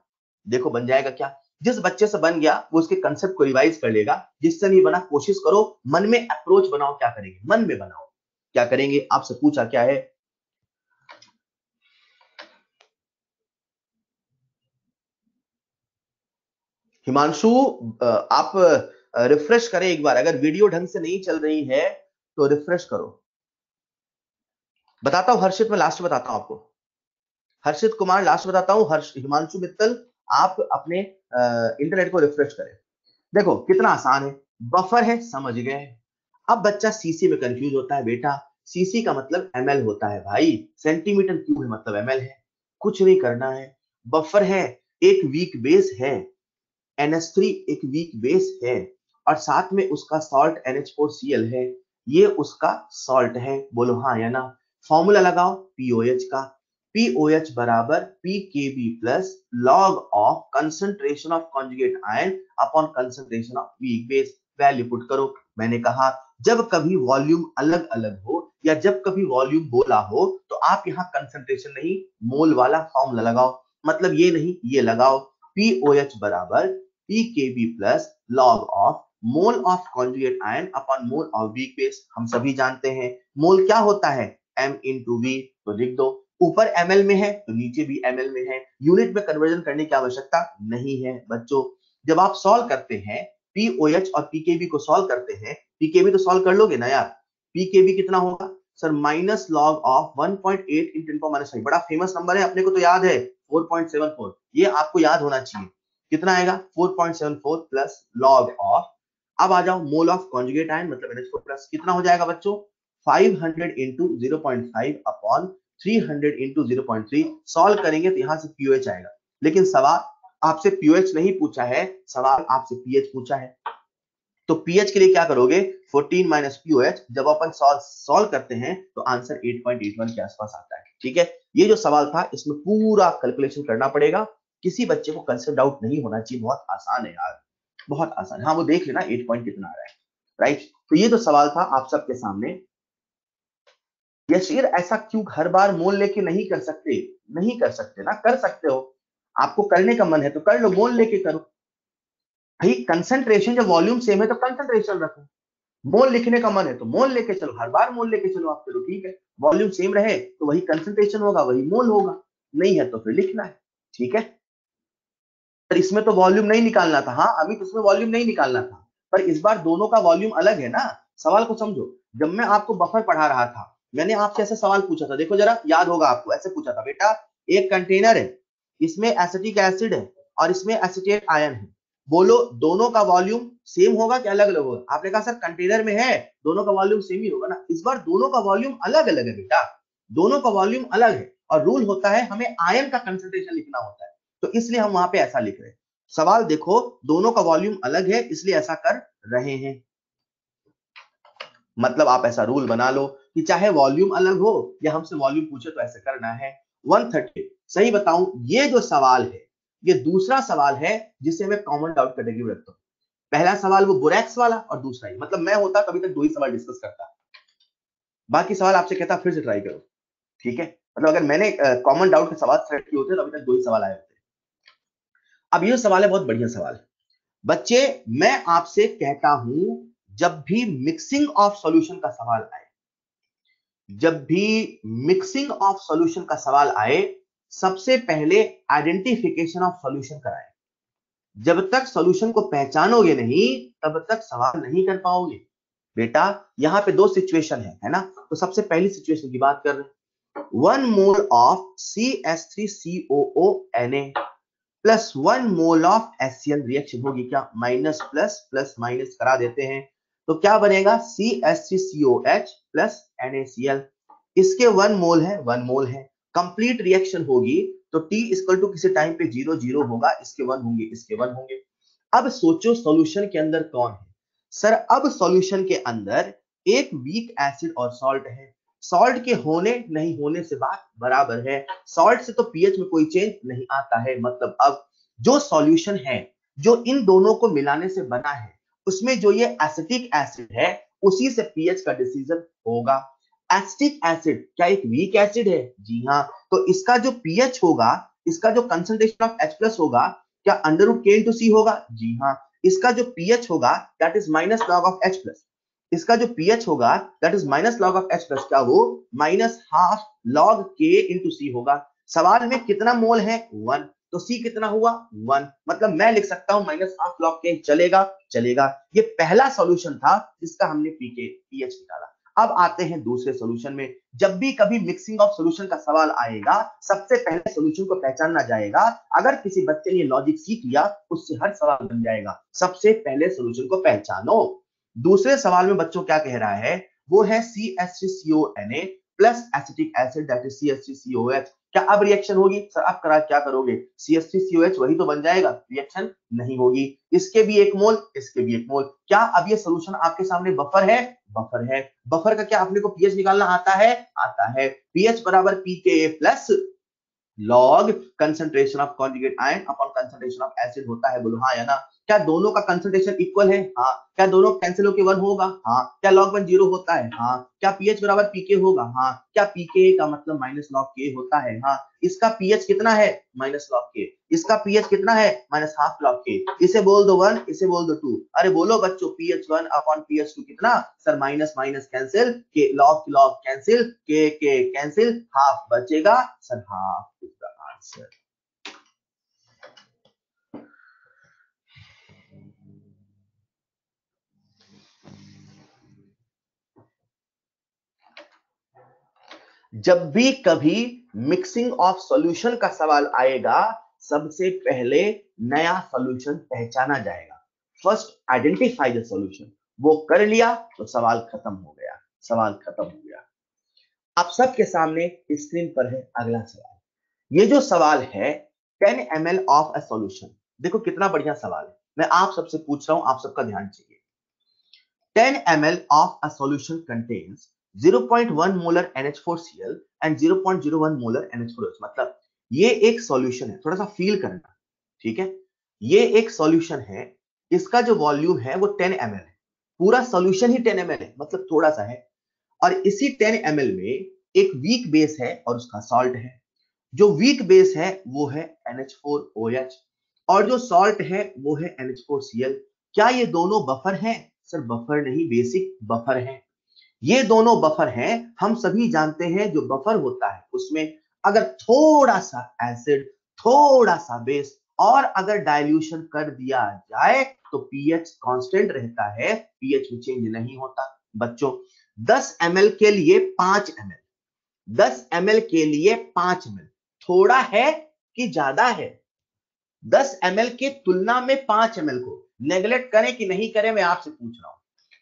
देखो बन जाएगा क्या? जिस बच्चे से बन गया वो उसके कंसेप्ट को रिवाइज कर लेगा, जिससे नहीं बना कोशिश करो मन में अप्रोच बनाओ। क्या करेंगे? मन में बनाओ। क्या करेंगे? आपसे पूछा क्या है? हिमांशु, आप रिफ्रेश करें एक बार, अगर वीडियो ढंग से नहीं चल रही है तो रिफ्रेश करो। बताता हूं हर्षित, मैं लास्ट बताता हूं आपको। हर्षित कुमार लास्ट बताता हूं। हिमांशु मित्तल, आप अपने इंटरनेट को रिफ्रेश करें। देखो कितना आसान है, बफर है, समझ गए। अब बच्चा सीसी में कंफ्यूज होता है। बेटा सीसी का मतलब एमएल होता है भाई, सेंटीमीटर क्यूब है मतलब एमएल है। कुछ नहीं करना है, बफर है, एक वीक बेस है, NH3 एक वीक बेस है, और साथ में उसका सॉल्ट NH4Cl है। ये उसका सॉल्ट है, बोलो हाँ या ना। फॉर्मूला लगाओ POH का, POH बराबर PKB plus log of concentration of conjugate ion upon concentration of weak base. Value put करो। मैंने कहा जब कभी वॉल्यूम अलग अलग हो या जब कभी वॉल्यूम बोला हो तो आप यहाँ कंसंट्रेशन नहीं मोल वाला फॉर्मूला लगाओ, मतलब ये नहीं ये लगाओ। POH बराबर PKB plus log of mole of conjugate ion upon mole of weak base. हम सभी जानते हैं मोल क्या होता है, M into V, तो लिख दो। ऊपर ml में है तो नीचे भी ml में है, यूनिट में कन्वर्जन करने की आवश्यकता नहीं है बच्चों। जब आप सॉल्व करते हैं POH और PKB को सॉल्व करते हैं, PKB तो सॉल्व कर लोगे ना यार, PKB कितना होगा सर, माइनस लॉग ऑफ 1.8 इन 10⁻⁵। बड़ा फेमस नंबर है, अपने को तो याद है 4.74, ये आपको याद होना चाहिए। कितना आएगा 4.74 प्लस लॉग ऑफ, अब आ जाओ मोल ऑफ कॉन्जुगेट आयन मतलब NH4 प्लस, कितना हो जाएगा बच्चों 500 इंटू 0.5 अपॉन 300 इंटू 0.3। सॉल्व करेंगे तो यहां से POH आएगा, लेकिन सवाल आपसे POH नहीं पूछा है, सवाल आपसे pH पूछा है। तो pH के लिए क्या करोगे, 14 माइनस POH। जब अपन सॉल्व करते हैं तो आंसर 8.81 के आसपास आता है। ठीक है, ये जो सवाल था इसमें पूरा कैलकुलेशन करना पड़ेगा, किसी बच्चे को कंसेप्ट डाउट नहीं होना चाहिए। बहुत आसान है यार, बहुत आसान। हाँ वो देख लेना 8 पॉइंट कितना आ रहा है, राइट। तो ये जो सवाल था आप सबके सामने। यशीर ऐसा क्यों हर बार मोल लेके नहीं कर सकते? नहीं कर सकते ना, कर सकते हो, आपको करने का मन है तो कर लो, मोल लेके करो भाई। कंसंट्रेशन जब वॉल्यूम सेम है तो कंसंट्रेशन रखो, मोल लिखने का मन है तो मोल लेके चलो, हर बार मोल लेके चलो आप, चलो ठीक है। वॉल्यूम सेम रहे तो वही कंसंट्रेशन होगा, वही मोल होगा, नहीं है तो फिर लिखना है। ठीक है, पर इसमें तो वॉल्यूम नहीं निकालना था। हाँ अमित, इसमें वॉल्यूम नहीं निकालना था, पर इस बार दोनों का वॉल्यूम अलग है ना। सवाल को समझो, जब मैं आपको बफर पढ़ा रहा था मैंने आपसे ऐसे सवाल पूछा था, देखो जरा याद होगा आपको, ऐसे पूछा था बेटा एक कंटेनर है, इसमें एसिटिक एसिड है और इसमें एसीटेट आयन है, बोलो दोनों का वॉल्यूम सेम होगा कि अलग अलग होगा? आपने कहा सर कंटेनर में है दोनों का वॉल्यूम सेम ही होगा ना। इस बार दोनों का वॉल्यूम अलग अलग है बेटा, दोनों का वॉल्यूम अलग है, और रूल होता है हमें आयन का कंसंट्रेशन लिखना होता है, तो इसलिए हम वहां पे ऐसा लिख रहे हैं। सवाल देखो दोनों का वॉल्यूम अलग है इसलिए ऐसा कर रहे हैं, मतलब आप ऐसा रूल बना लो कि चाहे वॉल्यूम अलग हो या हमसे वॉल्यूम पूछे तो ऐसे करना है। 130, सही बताऊं ये जो सवाल है ये दूसरा सवाल है जिसे मैं कॉमन डाउट कैटेगरी में रखता हूं। पहला सवाल वो बोरैक्स वाला और दूसरा ही, मतलब मैं होता कभी तक दो ही सवाल डिस्कस करता, बाकी सवाल आपसे कहता फिर से ट्राई करो। ठीक है, मतलब अगर मैंने कॉमन डाउट के सवाल सेलेक्ट किए होते तो अभी तक दो ही सवाल आए होते। अब ये सवाल है बहुत बढ़िया सवाल है बच्चे। मैं आपसे कहता हूं जब भी मिक्सिंग ऑफ सॉल्यूशन का सवाल आए, जब भी मिक्सिंग ऑफ सॉल्यूशन का सवाल आए, सबसे पहले आइडेंटिफिकेशन ऑफ सॉल्यूशन कराएं। जब तक सॉल्यूशन को पहचानोगे नहीं तब तक सवाल नहीं कर पाओगे बेटा। यहां पे दो सिचुएशन है ना, तो सबसे पहली सिचुएशन की बात कर रहे हैं, 1 mole of CH3COONA plus 1 mole of HCl, reaction होगी क्या, माइनस प्लस प्लस माइनस करा देते हैं, तो क्या बनेगा CH3COH प्लस NaCl। इसके 1 मोल है, 1 मोल है, कंप्लीट रिएक्शन होगी तो T इक्वल टू किसी टाइम पे 0 0 होगा, इसके 1 होंगे, इसके 1 होंगे। अब सोचो सॉल्यूशन के अंदर कौन है सर, अब सॉल्यूशन के अंदर एक वीक एसिड और सॉल्ट है, सॉल्ट के होने नहीं होने से बात बराबर है। सॉल्ट से तो पीएच में कोई चेंज नहीं आता है। मतलब अब जो सॉल्यूशन है जो इन दोनों को मिलाने से बना है उसमें जो ये एसिटिक एसिड है उसी से पीएच का डिसीजन होगा। एसिटिक एसिड क्या एक वीक एसिड है? जी हाँ। तो इसका जो पीएच होगा, इसका जो कंसंट्रेशन ऑफ H प्लस होगा, क्या अंडर रूट के इंटू सी होगा? जी हाँ। इसका जो पीएच होगा that is minus log of H plus. इसका जो पीएच होगा that is minus log of H plus, क्या वो minus half log K into C होगा। सवाल में कितना मोल है? 1। तो सी कितना हुआ? 1। मतलब मैं लिख सकता हूं माइनस हाफ लॉग के। चलेगा? चलेगा। ये पहला सॉल्यूशन था जिसका हमने पीएच निकाला। अब आते हैं दूसरे सॉल्यूशन में। जब भी कभी मिक्सिंग ऑफ सॉल्यूशन का सवाल आएगा सबसे पहले सॉल्यूशन को पहचानना जाएगा। अगर किसी बच्चे ने लॉजिक सीख लिया उससे हर सवाल बन जाएगा। सबसे पहले सॉल्यूशन को पहचानो। दूसरे सवाल में बच्चों क्या कह रहा है? वो है CH3CONA plus acetic acid that is CH3COH। क्या अब रिएक्शन होगी? सर अब क्या करोगे? CH3COH वही तो बन जाएगा, रिएक्शन नहीं होगी। इसके भी एक मोल, इसके भी एक मोल। क्या अब ये सॉल्यूशन आपके सामने बफर है? बफर है। बफर का क्या अपने को पीएच निकालना आता है? आता है। पीएच बराबर pKa plus log concentration of conjugate ion upon concentration of acid होता है। बोलो हाँ या ना। क्या दोनों का कंसंट्रेशन इक्वल है? हाँ। क्या दोनों कैंसिल होके 1 होगा? हाँ। क्या log 1 0 होता है? हाँ। क्या pH बराबर pK होगा? हाँ। क्या pK का मतलब माइनस log K होता है? हाँ। इसका pH कितना है? Minus log K। इसका pH कितना है? Minus half log K। इसे बोल दो 1, इसे बोल दो 2। अरे बोलो बच्चों, pH 1 अपॉन pH 2 कितना? Sir minus minus cancel, K log cancel, K cancel, half बचेगा सर, हाफ। आंसर। जब भी कभी मिक्सिंग ऑफ सॉल्यूशन का सवाल आएगा सबसे पहले नया सॉल्यूशन पहचाना जाएगा। First identify the solution. वो कर लिया तो सवाल खत्म हो गया। सवाल खत्म हो गया। आप सबके सामने स्क्रीन पर है अगला सवाल। ये जो सवाल है 10 ml ऑफ अ सॉल्यूशन। देखो कितना बढ़िया सवाल है। मैं आप सबसे पूछ रहा हूं, आप सबका ध्यान चाहिए। 10 ml of a solution contains 0.1 molar NH4Cl and 0.01 molar NH4OH। मतलब ये एक सॉल्यूशन है, थोड़ा सा फील करना, ठीक है। ये एक सॉल्यूशन है, इसका जो वॉल्यूम है वो 10 ml है। पूरा सॉल्यूशन ही 10 ml है, मतलब थोड़ा सा है। और इसी 10 ml में एक वीक बेस है और उसका सॉल्ट है। जो वीक बेस है वो है NH4OH और जो सॉल्ट है वो है NH4Cl। क्या ये दोनों बफर हैं? सर बफर नहीं, बेसिक बफर है। ये दोनों बफर हैं। हम सभी जानते हैं जो बफर होता है उसमें अगर थोड़ा सा एसिड, थोड़ा सा बेस और अगर डाइल्यूशन कर दिया जाए तो पीएच कांस्टेंट रहता है, पीएच में चेंज नहीं होता। बच्चों 10 ml के लिए 5 ml, 10 ml के लिए 5 ml थोड़ा है कि ज्यादा है? 10 ml की तुलना में 5 ml को नेगलेक्ट करें कि नहीं करें, मैं आपसे पूछ रहा हूं।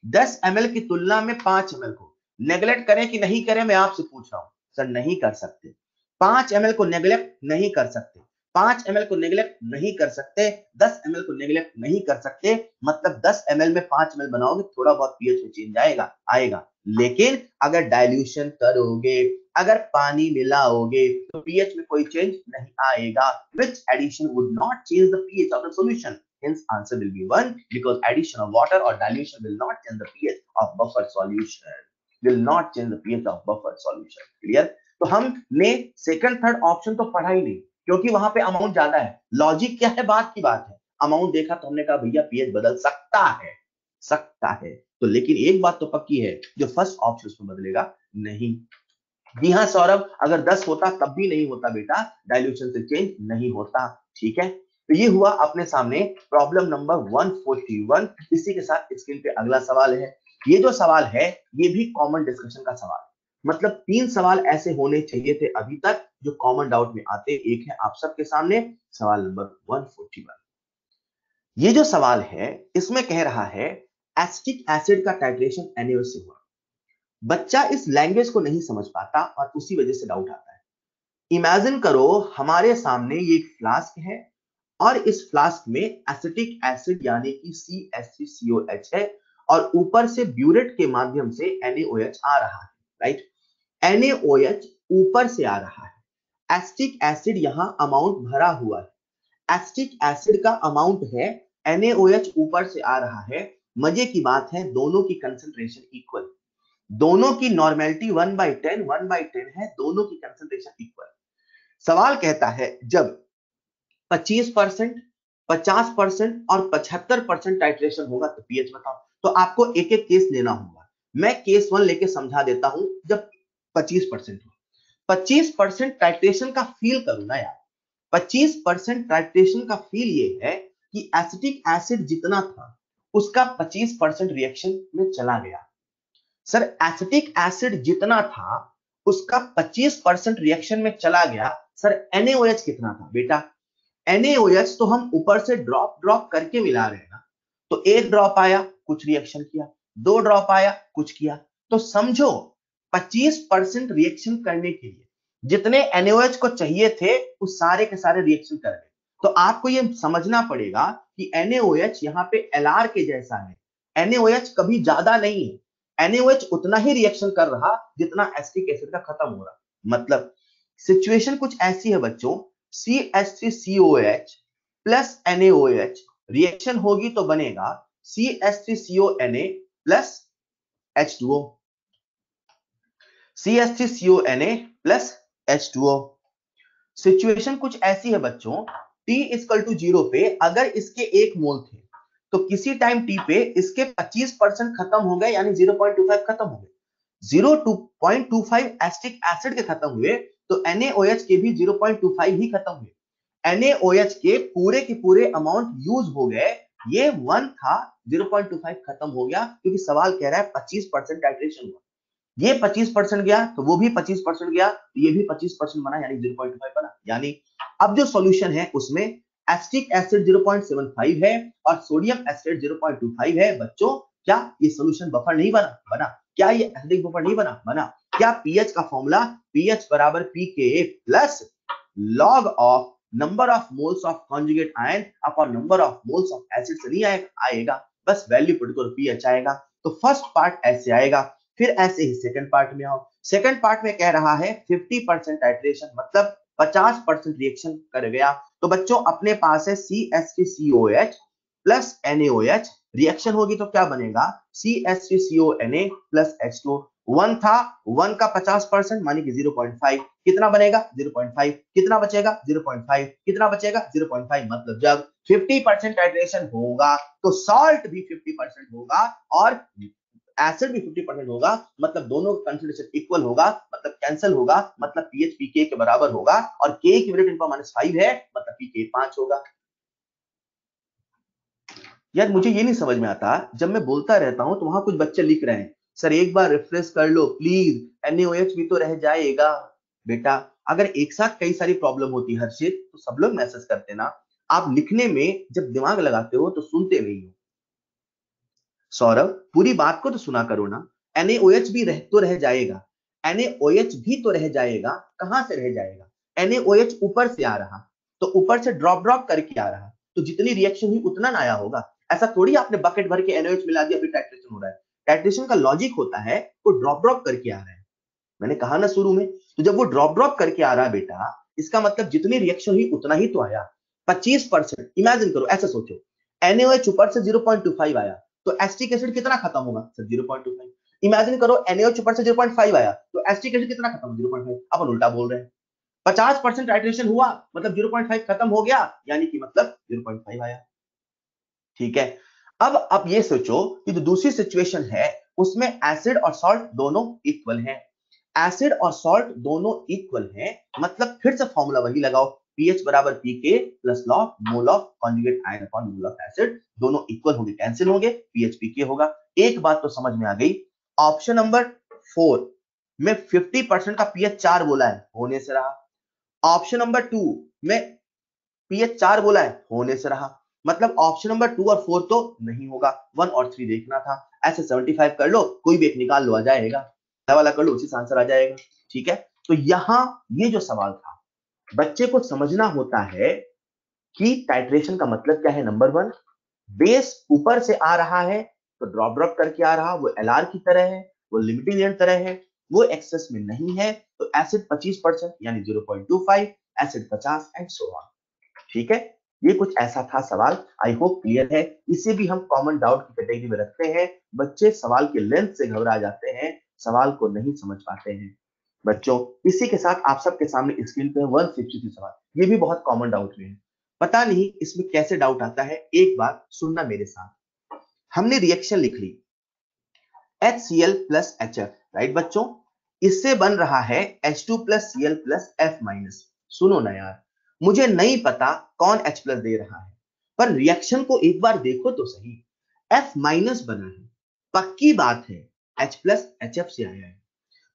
10 ml की तुलना में 5 ml को नेगलेक्ट करें कि नहीं करें, मैं आपसे पूछ रहा हूं। सर नहीं कर सकते। 5 ml को नेगलेक्ट नहीं कर सकते। 5 ml को नेगलेक्ट नहीं कर सकते। 10 ml को नेगलेक्ट नहीं कर सकते। मतलब 10 ml में 5 ml बनाओगे थोड़ा बहुत पीएच में चेंज आएगा, आएगा। लेकिन अगर डाइल्यूशन करोगे, अगर पानी मिलाओगे तो पीएच में कोई चेंज नहीं आएगा। Which addition would not change the pH of the solution? Hence answer will be 1 because addition of water or dilution will not change the pH of buffer solution. Will not change the pH of buffer solution. Clear? तो हमने second third option तो पढ़ा ही नहीं क्योंकि वहां पे amount ज्यादा है। लॉजिक क्या है? बात की बात है। अमाउंट देखा तो हमने कहा भैया पीएच बदल सकता है, सकता है। तो लेकिन एक बात तो पक्की है, जो फर्स्ट ऑप्शन उसमें बदलेगा नहीं। जी हाँ सौरभ, अगर 10 होता तब भी नहीं होता बेटा, डाइल्यूशन से चेंज नहीं होता। ठीक है, तो ये हुआ अपने सामने प्रॉब्लम नंबर 141। इसी के साथ स्क्रीन पे अगला सवाल है। ये जो सवाल है ये भी कॉमन डिस्कशन का सवाल, मतलब 3 सवाल ऐसे होने चाहिए थे अभी तक जो कॉमन डाउट में आते। एक है आप सबके सामने सवाल नंबर 141। ये जो सवाल है इसमें कह रहा है एसिटिक एसिड का टाइट्रेशन NaOH से हुआ। बच्चा इस लैंग्वेज को नहीं समझ पाता और उसी वजह से डाउट आता है। इमेजिन करो हमारे सामने ये एक फ्लास्क है और इस फ्लास्क में एसिटिक एसिड यानी कि CH3COH है और ऊपर से ब्यूरेट के माध्यम से NaOH आ रहा है, राइट। NaOH ऊपर से आ रहा है, एसिटिक एसिड यहां अमाउंट भरा हुआ है, एसिटिक एसिड का अमाउंट है, NaOH ऊपर से आ रहा है। मजे की बात है दोनों की कंसंट्रेशन इक्वल, दोनों की नॉर्मेलिटी 1/10 है, दोनों की कंसंट्रेशन इक्वल। सवाल कहता है जब 25%, 50% और 75% टाइट्रेशन होगा तो पीएच बताओ। तो आपको एक एक केस लेना होगा। मैं केस 1 लेके समझा देता हूं। जब 25% हो, 25% टाइट्रेशन का फील करो ना यार। 25% टाइट्रेशन का फील ये है कि एसिटिक एसिड जितना था उसका 25% रिएक्शन में चला गया। सर एसिटिक एसिड जितना था उसका 25% रिएक्शन में चला गया। सर NaOH कितना था बेटा? NaOH तो हम ऊपर से ड्रॉप ड्रॉप करके मिला रहे हैं ना। तो एक ड्रॉप आया कुछ रिएक्शन किया, दो ड्रॉप आया कुछ किया। तो समझो 25% रिएक्शन करने के लिए जितने NaOH को चाहिए थे उस सारे के सारे रिएक्शन कर गए। तो आपको ये समझना पड़ेगा कि NaOH यहाँ पे Lr के जैसा है। NaOH कभी ज्यादा नहीं है, NaOH उतना ही रिएक्शन कर रहा जितना एसिटिक एसिड का खत्म हो रहा। मतलब सिचुएशन कुछ ऐसी है बच्चों, CH3COH प्लस NaOH रिएक्शन होगी तो बनेगा CH3CONa plus H2O, CH3CONa plus H2O। Situation कुछ ऐसी है बच्चों, T = 0 पे अगर इसके 1 मोल थे तो किसी टाइम T पे इसके 25% खत्म हो गए, यानी 0.25 खत्म हो गए। 0.25 एसिटिक एसिड के खत्म हुए तो NaOH के भी 0.25 ही खत्म हुए। NaOH के पूरे अमाउंट यूज हो गए। ये 1 था, 0.25 खत्म हो गया क्योंकि सवाल कह रहा है 25% टाइट्रेशन हुआ। ये 25% गया तो वो भी 25% गया, तो ये भी 25% बना, यानी 0.5 बना। यानी अब जो सॉल्यूशन है उसमें एसिटिक एसिड 0.75 है और सोडियम एसिड 0.25 है। बच्चों क्या ये सॉल्यूशन बफर नहीं बना? बना। क्या ये एसिडिक बफर नहीं बना? बना। क्या पीएच का formula pH = pKa plus log of number of moles of conjugate ion upon number of moles of acid से नहीं आएगा, बस वैल्यू पुट करो pH आएगा। तो फर्स्ट पार्ट ऐसे आएगा। फिर ऐसे ही सेकंड पार्ट में आओ। सेकंड पार्ट में कह रहा है 50% टाइट्रेशन, मतलब 50% रिएक्शन कर गया। तो बच्चों अपने पास है CH3COH प्लस NaOH, रिएक्शन होगी तो क्या बनेगा CH3CONa प्लस H2O। 1 था, 1 का 50% मानी कि 0.5, कितना बनेगा 0.5, कितना बचेगा 0.5, कितना बचेगा 0.5। मतलब जब 50% टाइट्रेशन होगा तो सॉल्ट भी 50% होगा और एसिड भी 50% होगा। मतलब दोनों का कंसंट्रेशन इक्वल होगा, मतलब कैंसिल होगा, मतलब pH pK के बराबर होगा और K की वैल्यू 10⁻5 है, मतलब pK 5 होगा। यार मुझे ये नहीं समझ में आता, जब मैं बोलता रहता हूं तो वहां कुछ बच्चे लिख रहे हैं सर एक बार रिफ्रेश कर लो प्लीज, NaOH भी तो रह जाएगा। बेटा अगर एक साथ कई सारी प्रॉब्लम होती है हर्षित तो सब लोग मैसेज करते ना। आप लिखने में जब दिमाग लगाते हो तो सुनते नहीं हो। सौरभ पूरी बात को तो सुना करो ना। NaOH भी रह जाएगा, NaOH भी तो रह जाएगा। कहां से रह जाएगा? NaOH ऊपर से आ रहा, तो ऊपर से ड्रॉप करके आ रहा, तो जितनी रिएक्शन हुई उतना ना आया होगा। ऐसा थोड़ी आपने बकेट भर के NaOH मिला दिया फिर टाइट्रेशन हो रहा है। टाइट्रेशन का लॉजिक होता है वो ड्रॉप करके आ रहा है। मैंने कहा ना शुरू में, तो जब वो ड्रॉप करके आ रहा है बेटा, इसका मतलब जितनी रिएक्शन हुई उतना ही तो आया। 25%। इमेजिन करो, ऐसा सोचो NaOH ऊपर से 0.25 आया तो एसिटिक एसिड कितना खत्म होगा? सर 0.25। इमेजिन करो NaOH ऊपर से 0.5 आया तो एसिटिक एसिड कितना खत्म? 0.5। अपन उल्टा बोल रहे हैं। 50% टाइट्रेशन हुआ मतलब 0.5 खत्म हो गया, यानी कि मतलब 0.5 आया। ठीक है। अब ये सोचो कि जो दूसरी सिचुएशन है उसमें एसिड और सॉल्ट दोनों इक्वल हैं। एसिड और सॉल्ट दोनों इक्वल हैं, मतलब फिर से फॉर्मूला वही लगाओ, pH = pK plus log mole of conjugate ion upon mole of acid. दोनों इक्वल होंगे, कैंसिल होंगे, pH pK होगा। एक बात तो समझ में आ गई, ऑप्शन नंबर 4 में 50% का pH 4 बोला है, होने से रहा। ऑप्शन नंबर 2 में pH 4 बोला है, होने से रहा। मतलब ऑप्शन नंबर 2 और 4 तो नहीं होगा, 1 और 3 देखना था। ऐसे 75 कर लो, कोई भी एक निकाल लो, आ जाएगा। वाला कर लो, उसी से आंसर आ जाएगा। ठीक है। तो यहां ये जो सवाल था, बच्चे को समझना होता है कि टाइट्रेशन का मतलब क्या है। नंबर 1, बेस ऊपर से आ रहा है तो ड्रॉप करके आ रहा, वो LR की तरह है, वो लिमिटिंग एंड तरह है। वो एक्सेस में नहीं है, तो एसिड 25% यानी 0.25, एसिड 50 एंड सो ऑन। ठीक है, ये कुछ ऐसा था सवाल। आई होप क्लियर है। इसे भी हम कॉमन डाउट की कैटेगरी में रखते हैं। बच्चे सवाल के लेंथ से घबरा जाते हैं, सवाल को नहीं समझ पाते हैं। बच्चों, इसी के साथ आप सबके सामने स्क्रीन पे 163 सवाल, ये भी बहुत कॉमन डाउट में है। पता नहीं इसमें कैसे डाउट आता है, एक बार सुनना मेरे साथ। हमने रिएक्शन लिख ली HCl प्लस HF, राइट बच्चों, इससे बन रहा है H2 plus Cl plus F minus. सुनो ना यार, मुझे नहीं पता कौन H प्लस दे रहा है, पर रिएक्शन को एक बार देखो तो सही। F माइनस बना है, पक्की बात है H प्लस HF से आया है।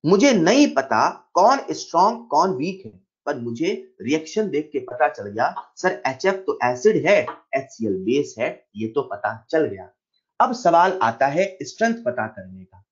मुझे नहीं पता कौन स्ट्रॉन्ग कौन वीक है, पर मुझे रिएक्शन देख के पता चल गया सर HF तो एसिड है, HCl बेस है, ये तो पता चल गया। अब सवाल आता है स्ट्रेंथ पता करने का।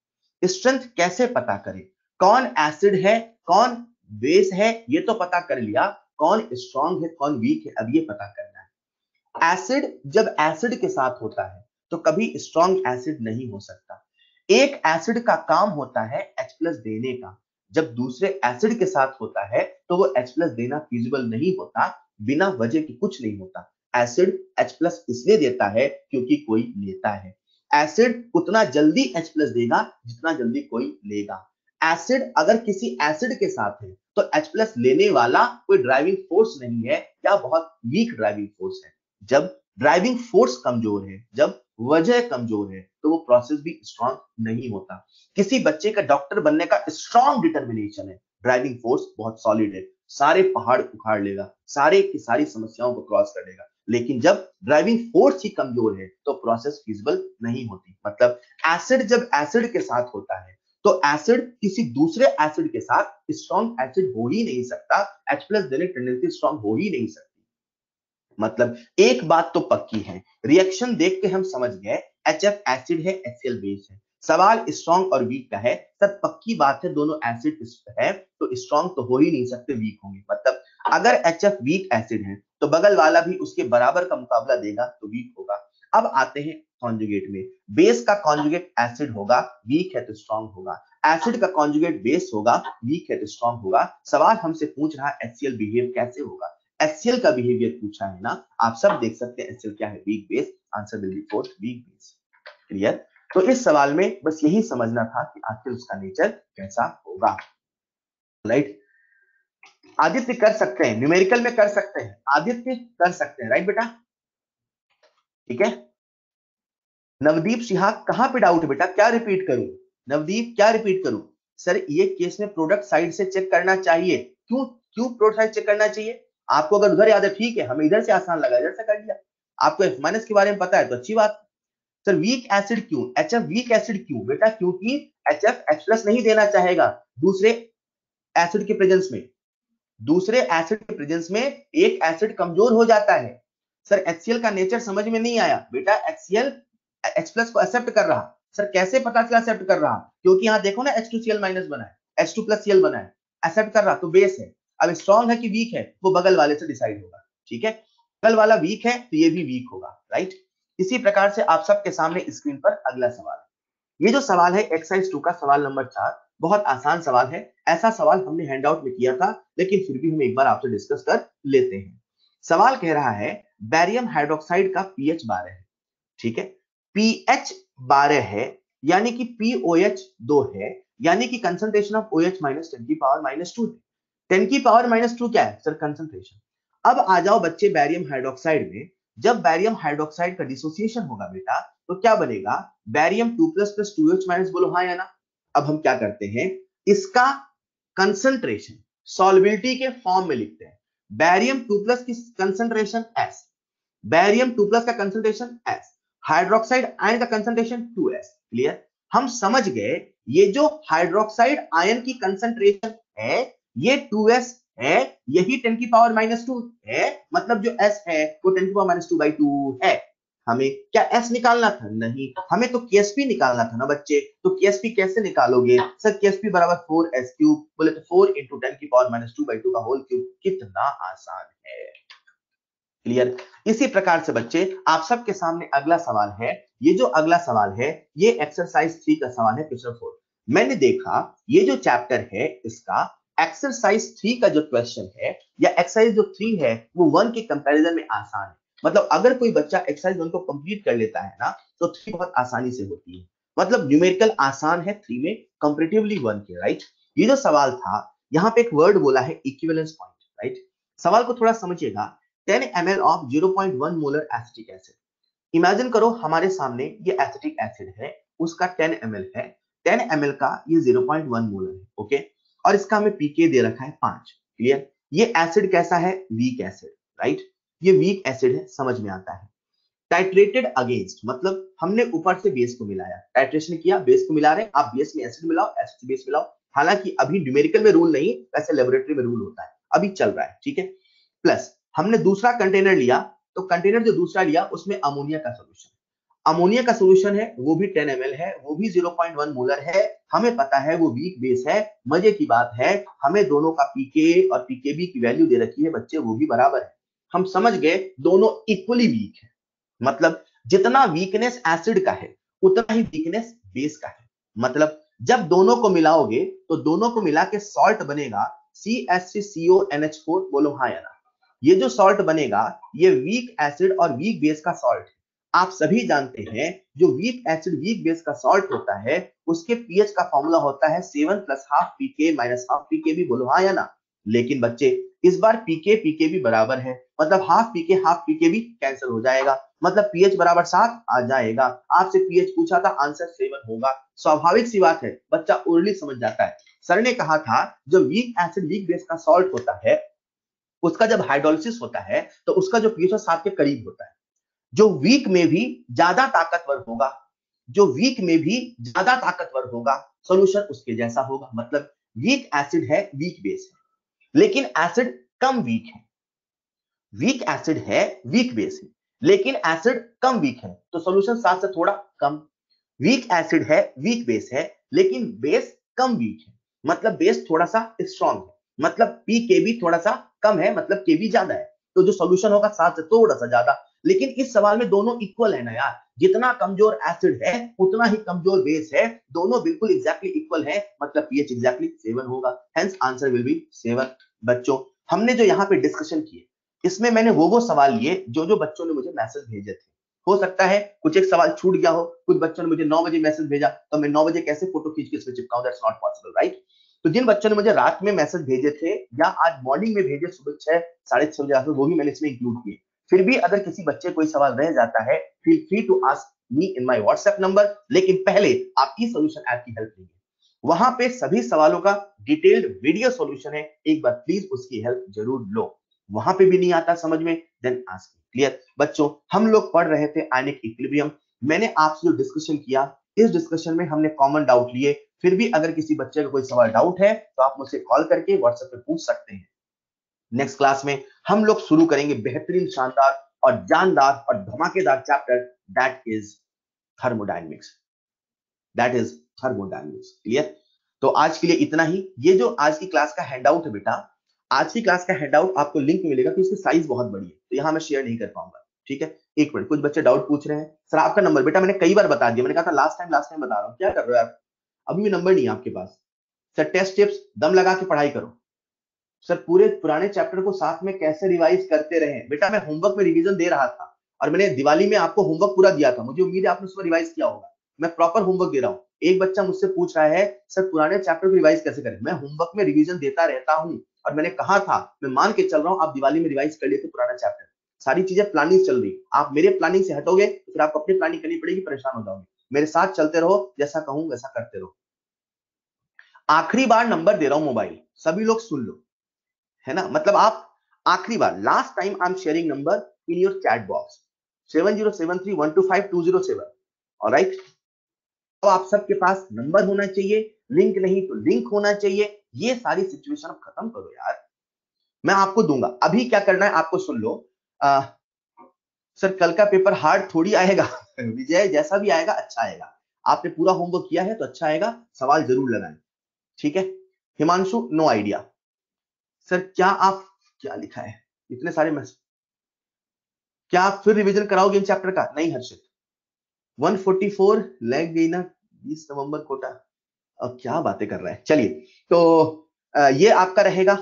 स्ट्रेंथ कैसे पता करें? कौन एसिड है कौन बेस है ये तो पता कर लिया, कौन स्ट्रॉन्ग है कौन वीक है अब ये पता करना है। एसिड जब एसिड के साथ होता है तो कभी स्ट्रॉन्ग एसिड नहीं हो सकता। एक एसिड का काम होता है H प्लस देने का, जब दूसरे एसिड के साथ होता है तो वो H प्लस देना फिजिबल नहीं होता, बिना वजह के कुछ नहीं होता। एसिड H प्लस इसलिए देता है क्योंकि कोई लेता है। एसिड उतना जल्दी H प्लस देगा जितना जल्दी कोई लेगा। एसिड अगर किसी एसिड के साथ है तो H प्लस लेने वाला कोई ड्राइविंग फोर्स नहीं है या बहुत वीक ड्राइविंग फोर्स है। जब ड्राइविंग फोर्स कमजोर है, जब वजह कमजोर है, तो वो प्रोसेस भी स्ट्रांग नहीं होता। किसी बच्चे का डॉक्टर बनने का स्ट्रांग डिटर्मिनेशन है, ड्राइविंग फोर्स बहुत सॉलिड है, सारे पहाड़ उखाड़ लेगा, सारे की सारी समस्याओं को क्रॉस कर लेगा। लेकिन जब ड्राइविंग फोर्स ही कमजोर है तो प्रोसेस फिजिबल नहीं होती। मतलब एसिड जब एसिड के साथ होता है तो एसिड किसी दूसरे एसिड के साथ स्ट्रॉन्ग एसिड हो ही नहीं सकता, H प्लस देने की टेंडेंसी स्ट्रॉन्ग हो ही नहीं सकती। मतलब एक बात तो पक्की है, रिएक्शन देख के हम समझ गए HF एसिड है, HCl बेस है। सवाल स्ट्रॉन्ग और वीक का है, सर पक्की बात है दोनों एसिड है तो स्ट्रॉन्ग तो हो ही नहीं सकते, वीक होंगे। मतलब अगर HF वीक एसिड है तो बगल वाला भी उसके बराबर का मुकाबला देगा तो वीक होगा। अब आते हैं कॉन्जुगेट में। बेस का कॉन्जुगेट एसिड होगा, वीक है तो स्ट्रॉन्ग होगा। एसिड का कॉन्जुगेट बेस होगा, वीक है तो स्ट्रॉन्ग होगा। सवाल हमसे पूछ रहा है HCl बिहेव कैसे होगा। HCl का बिहेवियर पूछा है ना, आप सब देख सकते हैं HCl क्या है, weak base. Answer will be fourth, weak base. Clear? तो इस सवाल में बस यही समझना था कि आखिर उसका नेचर कैसा होगा। राइट? आदित्य कर सकते हैं, न्यूमेरिकल में कर सकते हैं, आदित्य कर सकते हैं, राइट बेटा? ठीक है। नवदीप सिहा कहां पे डाउट है बेटा, क्या रिपीट करूं? नवदीप क्या रिपीट करूं? सर ये केस में प्रोडक्ट साइड से चेक करना चाहिए। क्यों क्यों प्रोडक्ट साइड चेक करना चाहिए? आपको अगर उधर याद है ठीक है, हमें इधर से आसान लगा, इधर से कर लिया। आपको F माइनस के बारे में पता है तो अच्छी बात। सर वीक एसिड क्यों, HF वीक एसिड क्यों बेटा? क्योंकि HF H प्लस नहीं देना चाहेगा दूसरे एसिड के प्रेजेंस में। दूसरे एसिड के प्रेजेंस में एक एसिड कमजोर हो जाता है। सर HCl का नेचर समझ में नहीं आया बेटा। HCl H प्लस को एक्सेप्ट कर रहा। सर कैसे पता चला एक्सेप्ट कर रहा? क्योंकि यहाँ देखो ना H2Cl माइनस बना है, H2 प्लस Cl बना है, एक्सेप्ट कर रहा तो बेस है। अब स्ट्रॉन्ग है कि वीक है वो बगल वाले से डिसाइड होगा। ठीक है, बगल वाला वीक है तो ये भी वीक होगा। राइट? इसी प्रकार से आप सबके सामने स्क्रीन पर अगला सवाल, ये जो सवाल है एक्सरसाइज 2 का सवाल नंबर 4, बहुत आसान सवाल है। ऐसा सवाल हमने हैंडआउट में किया था, लेकिन फिर भी हम एक बार आपसे डिस्कस कर लेते हैं। सवाल कह रहा है बैरियम हाइड्रोक्साइड का पीएच 12 है। ठीक है, पीएच 12 है यानी कि POH 2 है, यानी कि कंसंट्रेशन ऑफ OH माइनस 10 की पावर माइनस 2 है। 10 की पावर माइनस 2 क्या है सर? कंसंट्रेशन। अब आ जाओ बच्चे बैरियम हाइड्रोक्साइड में। जब बैरियम हाइड्रोक्साइड का डिसोसिएशन होगा बेटा तो क्या बनेगा? Barium 2 plus plus 2H minus, बोलो हाँ या ना। अब हम क्या करते हैं, इसका कंसंट्रेशन सॉल्युबिलिटी के फॉर्म में लिखते हैं। बैरियम 2 प्लस की कंसंट्रेशन S, बैरियम 2 प्लस का कंसंट्रेशन S, हाइड्रोक्साइड आयन का कंसंट्रेशन 2S। क्लियर? हम समझ गए ये जो हाइड्रोक्साइड आयन की कंसंट्रेशन है ये 2S है, यही 10 की पावर माइनस 2 है। मतलब जो S है वो 10 की पावर माइनस 2/2 है। हमें क्या S निकालना था? नहीं, हमें तो KSP निकालना था ना बच्चे। तो KSP कैसे निकालोगे सर? KSP बराबर 4S क्यूब। बोले तो 4 इंटू 10 की पावर माइनस 2/2 का होल क्यूब। कितना आसान है। क्लियर? इसी प्रकार से बच्चे आप सबके सामने अगला सवाल है। ये जो अगला सवाल है ये एक्सरसाइज 3 का सवाल है, क्वेश्चन 4। मैंने देखा ये जो चैप्टर है इसका एक्सरसाइज 3 का जो क्वेश्चन है या एक्सरसाइज जो 3 है वो 1 के कंपैरिजन में आसान है। मतलब अगर कोई बच्चा एक्सरसाइज 1 को कंप्लीट कर लेता है ना तो 3 बहुत आसानी से होती है। मतलब न्यूमेरिकल आसान है 3 में कंपैरेटिवली 1 के, राइट। ये जो सवाल था यहाँ पे एक वर्ड बोला है इक्विवेलेंस पॉइंट, राइट। सवाल को थोड़ा समझिएगा। 10 ml of 0.1 molar acetic acid. Imagine करो हमारे सामने ये एसिटिक एसिड है, उसका 10 ml है, 10 ml का ये 0.1 मोलर है, ओके। और इसका हमें पीके दे रखा है 5, क्लियर। ये एसिड कैसा है? Weak acid, right. ये वीक एसिड है, समझ में आता है। टाइट्रेटेड अगेंस्ट मतलब हमने ऊपर से बेस को मिलाया, टाइट्रेशन किया, बेस को मिला रहे हैं, आप बेस में एसिड मिलाओ, एसिड से बेस मिलाओ। हालांकि अभी न्यूमेरिकल में रूल नहीं, वैसे लेबोरेटरी में रूल होता है, अभी चल रहा है, ठीक है। प्लस हमने दूसरा कंटेनर लिया, तो कंटेनर जो दूसरा लिया उसमें अमोनिया का सोल्यूशन, अमोनिया का सोल्यूशन है, वो भी 10 ml है, वो भी 0.1 मोलर है। हमें पता है वो वीक बेस है। मजे की बात है हमें दोनों का पीके और पीकेबी की वैल्यू दे रखी है बच्चे, वो भी बराबर है। हम समझ गए दोनों इक्वली वीक है। मतलब जितना वीकनेस एसिड का है उतना ही वीकनेस बेस का है। मतलब जब दोनों को मिलाओगे तो दोनों को मिला के सॉल्ट बनेगा CH3CONH4। बोलो हाँ या ना। ये जो सॉल्ट बनेगा ये वीक एसिड और वीक बेस का सॉल्ट है। आप सभी जानते हैं जो वीक एसिड वीक बेस का सॉल्ट होता है उसके पीएच का फॉर्मूला होता है 7 + हाफ पीके माइनस हाफ पीके भी। बोलो हाँ या ना। लेकिन बच्चे इस बार पीके पीके भी बराबर है, मतलब हाफ पीके भी कैंसिल हो जाएगा, मतलब पीएच बराबर 7 आ जाएगा। आपसे पीएच पूछा था, आंसर 7 होगा। स्वाभाविक सी बात है, बच्चा ओरली समझ जाता है। सर ने कहा था जो वीक एसिड वीक बेस का सॉल्ट होता है उसका जब हाइड्रोलिसिस होता है तो उसका जो पीएच 7 के करीब होता है। जो वीक में भी ज्यादा ताकतवर होगा, जो वीक में भी ज्यादा ताकतवर होगा, सॉल्यूशन उसके जैसा होगा। मतलब वीक एसिड है, वीक बेस है, लेकिन एसिड कम वीक है। वीक एसिड है, वीक बेस है, लेकिन एसिड कम वीक है, तो सॉल्यूशन 7 से थोड़ा कम। वीक एसिड है, वीक बेस है, लेकिन बेस कम वीक है, मतलब बेस थोड़ा सा स्ट्रॉन्ग है, मतलब पी के भी थोड़ा सा कम है, मतलब के भी ज्यादा है। तो जो सॉल्यूशन होगा 7 से थोड़ा सा ज्यादा। लेकिन इस सवाल में दोनों इक्वल है ना यार, जितना कमजोर एसिड है उतना ही कमजोर बेस है, दोनों बिल्कुल एग्जैक्टली इक्वल है, मतलब पीएच एग्जैक्टली 7 होगा। Hence answer will be 7। बच्चों हमने जो यहाँ पे डिस्कशन किए इसमें मैंने वो सवाल लिए जो जो बच्चों ने मुझे मैसेज भेजे थे। हो सकता है कुछ एक सवाल छूट गया हो, कुछ बच्चों ने मुझे 9 बजे मैसेज भेजा तो मैं 9 बजे कैसे फोटो खींच के इसमें चिपकाऊं, दैट्स नॉट पॉसिबल, राइट। तो जिन बच्चों ने मुझे रात में मैसेज भेजे थे या आज मॉर्निंग में भेजे सुबह 6 साढ़े 6 बजे आकर, वो भी मैंने इसमें इंक्लूड किए। फिर भी अगर किसी बच्चे कोई सवाल रह जाता है feel free to ask me in my WhatsApp number, लेकिन पहले आप ई सॉल्यूशन ऐप की हेल्प लीजिए। वहां पे सभी सवालों का डिटेल्ड वीडियो सॉल्यूशन है, एक बार प्लीज उसकी हेल्प जरूर लो। वहां पे भी नहीं आता समझ में, देन आस्क। क्लियर बच्चों, हम लोग पढ़ रहे थे आयनिक इक्विलिब्रियम। मैंने आपसे जो डिस्कशन किया इस डिस्कशन में हमने कॉमन डाउट लिए। फिर भी अगर किसी बच्चे का कोई सवाल डाउट है तो आप मुझसे कॉल करके व्हाट्सएप पे पूछ सकते हैं। नेक्स्ट क्लास में हम लोग शुरू करेंगे बेहतरीन, शानदार और जानदार और धमाकेदार chapter, that is thermodynamics. That is thermodynamics. Clear. तो आज के लिए इतना ही। ये जो आज की क्लास का हैंडआउट है बेटा, आज की क्लास का हैंडआउट आपको लिंक में मिलेगा, तो इसकी साइज बहुत बड़ी है तो यहां मैं शेयर नहीं कर पाऊंगा, ठीक है। एक मिनट, कुछ बच्चे डाउट पूछ रहे हैं। सर आपका नंबर बेटा मैंने कई बार बता दिया, मैंने कहा था लास्ट टाइम बता रहा हूं, क्या कर रहे हो आप? अभी भी नंबर नहीं है आपके पास। सर टेस्ट टिप्स, दम लगा के पढ़ाई करो। सर पूरे पुराने चैप्टर को साथ में कैसे रिवाइज करते रहे बेटा? मैं होमवर्क में रिवीजन दे रहा था और मैंने दिवाली में आपको होमवर्क पूरा दिया था, मुझे उम्मीद है आपने उसमें रिवाइज किया होगा। मैं प्रॉपर होमवर्क दे रहा हूँ। एक बच्चा मुझसे पूछ रहा है सर पुराने चैप्टर को रिवाइज कैसे करें? मैं होमवर्क में रिवीजन देता रहता हूँ और मैंने कहा था, मैं मान के चल रहा हूँ आप दिवाली में रिवाइज कर लेते पुराना चैप्टर। सारी चीजें प्लानिंग चल रही, आप मेरे प्लानिंग से हटोगे तो फिर आपको अपनी प्लानिंग करनी पड़ेगी, परेशान हो जाओगे। मेरे साथ चलते रहो, जैसा कहूं वैसा करते रहो। आखिरी बार नंबर दे रहा हूं मोबाइल, सभी लोग सुन लो, है ना। मतलब आप आखिरी बार, last time I am sharing number in your chat box 7073125207। Alright, तो आप सबके पास नंबर होना चाहिए, लिंक नहीं तो लिंक होना चाहिए। ये सारी सिचुएशन अब खत्म करो यार। मैं आपको दूंगा, अभी क्या करना है आपको सुन लो। सर कल का पेपर हार्ड थोड़ी आएगा विजय, जैसा भी आएगा अच्छा आएगा। आपने पूरा होमवर्क किया है तो अच्छा आएगा, सवाल जरूर लगाएं, ठीक है। Himanshu no idea. सर क्या लिखा है इतने सारे मैसेज? क्या आप फिर रिवीजन कराओगे इन चैप्टर का? नहीं हर्षित, 144 लग गई ना 20 नवंबर कोटा। क्या बातें कर रहे हैं। चलिए, तो ये आपका रहेगा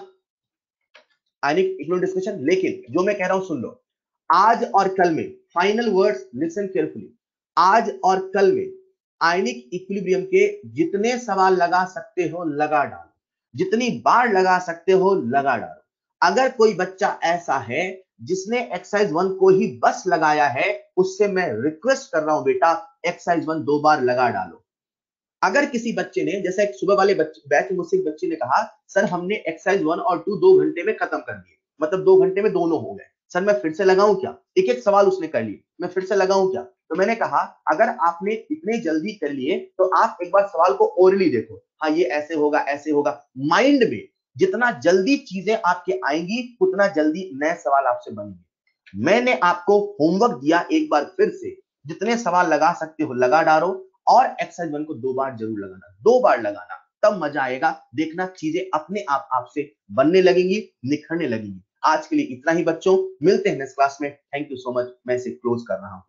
आयनिक इक्विलिब्रियम डिस्कशन। लेकिन जो मैं कह रहा हूं सुन लो, आज और कल में, फाइनल वर्ड्स लिसन केयरफुली, आज और कल में आयनिक इक्विलिब्रियम के जितने सवाल लगा सकते हो लगा डालो, जितनी बार लगा सकते हो लगा डालो। अगर कोई बच्चा ऐसा है जिसने एक्सरसाइज 1 को ही बस लगाया है, उससे मैं रिक्वेस्ट कर रहा हूं बेटा, एक्सरसाइज 1 2 बार लगा डालो। अगर किसी बच्चे ने, जैसे एक सुबह वाले बैच में मुझसे एक बच्चे ने कहा, सर हमने एक्सरसाइज 1 और 2 2 घंटे में खत्म कर दिए, मतलब 2 घंटे में दोनों हो गए, सर मैं फिर से लगाऊं क्या? एक एक सवाल उसने कर लिए, मैं फिर से लगाऊं क्या? तो मैंने कहा अगर आपने इतने जल्दी कर लिए तो आप एक बार सवाल को ओरली देखो, हाँ ये ऐसे होगा ऐसे होगा, माइंड में जितना जल्दी चीजें आपके आएंगी उतना जल्दी नए सवाल आपसे बनेंगे। मैंने आपको होमवर्क दिया, एक बार फिर से जितने सवाल लगा सकते हो लगा डालो, और एक्सरसाइज 1 को 2 बार जरूर लगाना, 2 बार लगाना, तब मजा आएगा। देखना चीजें अपने आप आपसे बनने लगेंगी, निखरने लगेंगी। आज के लिए इतना ही बच्चों, मिलते हैं नेक्स्ट क्लास में। थैंक यू सो मच, मैं इसे क्लोज कर रहा हूं।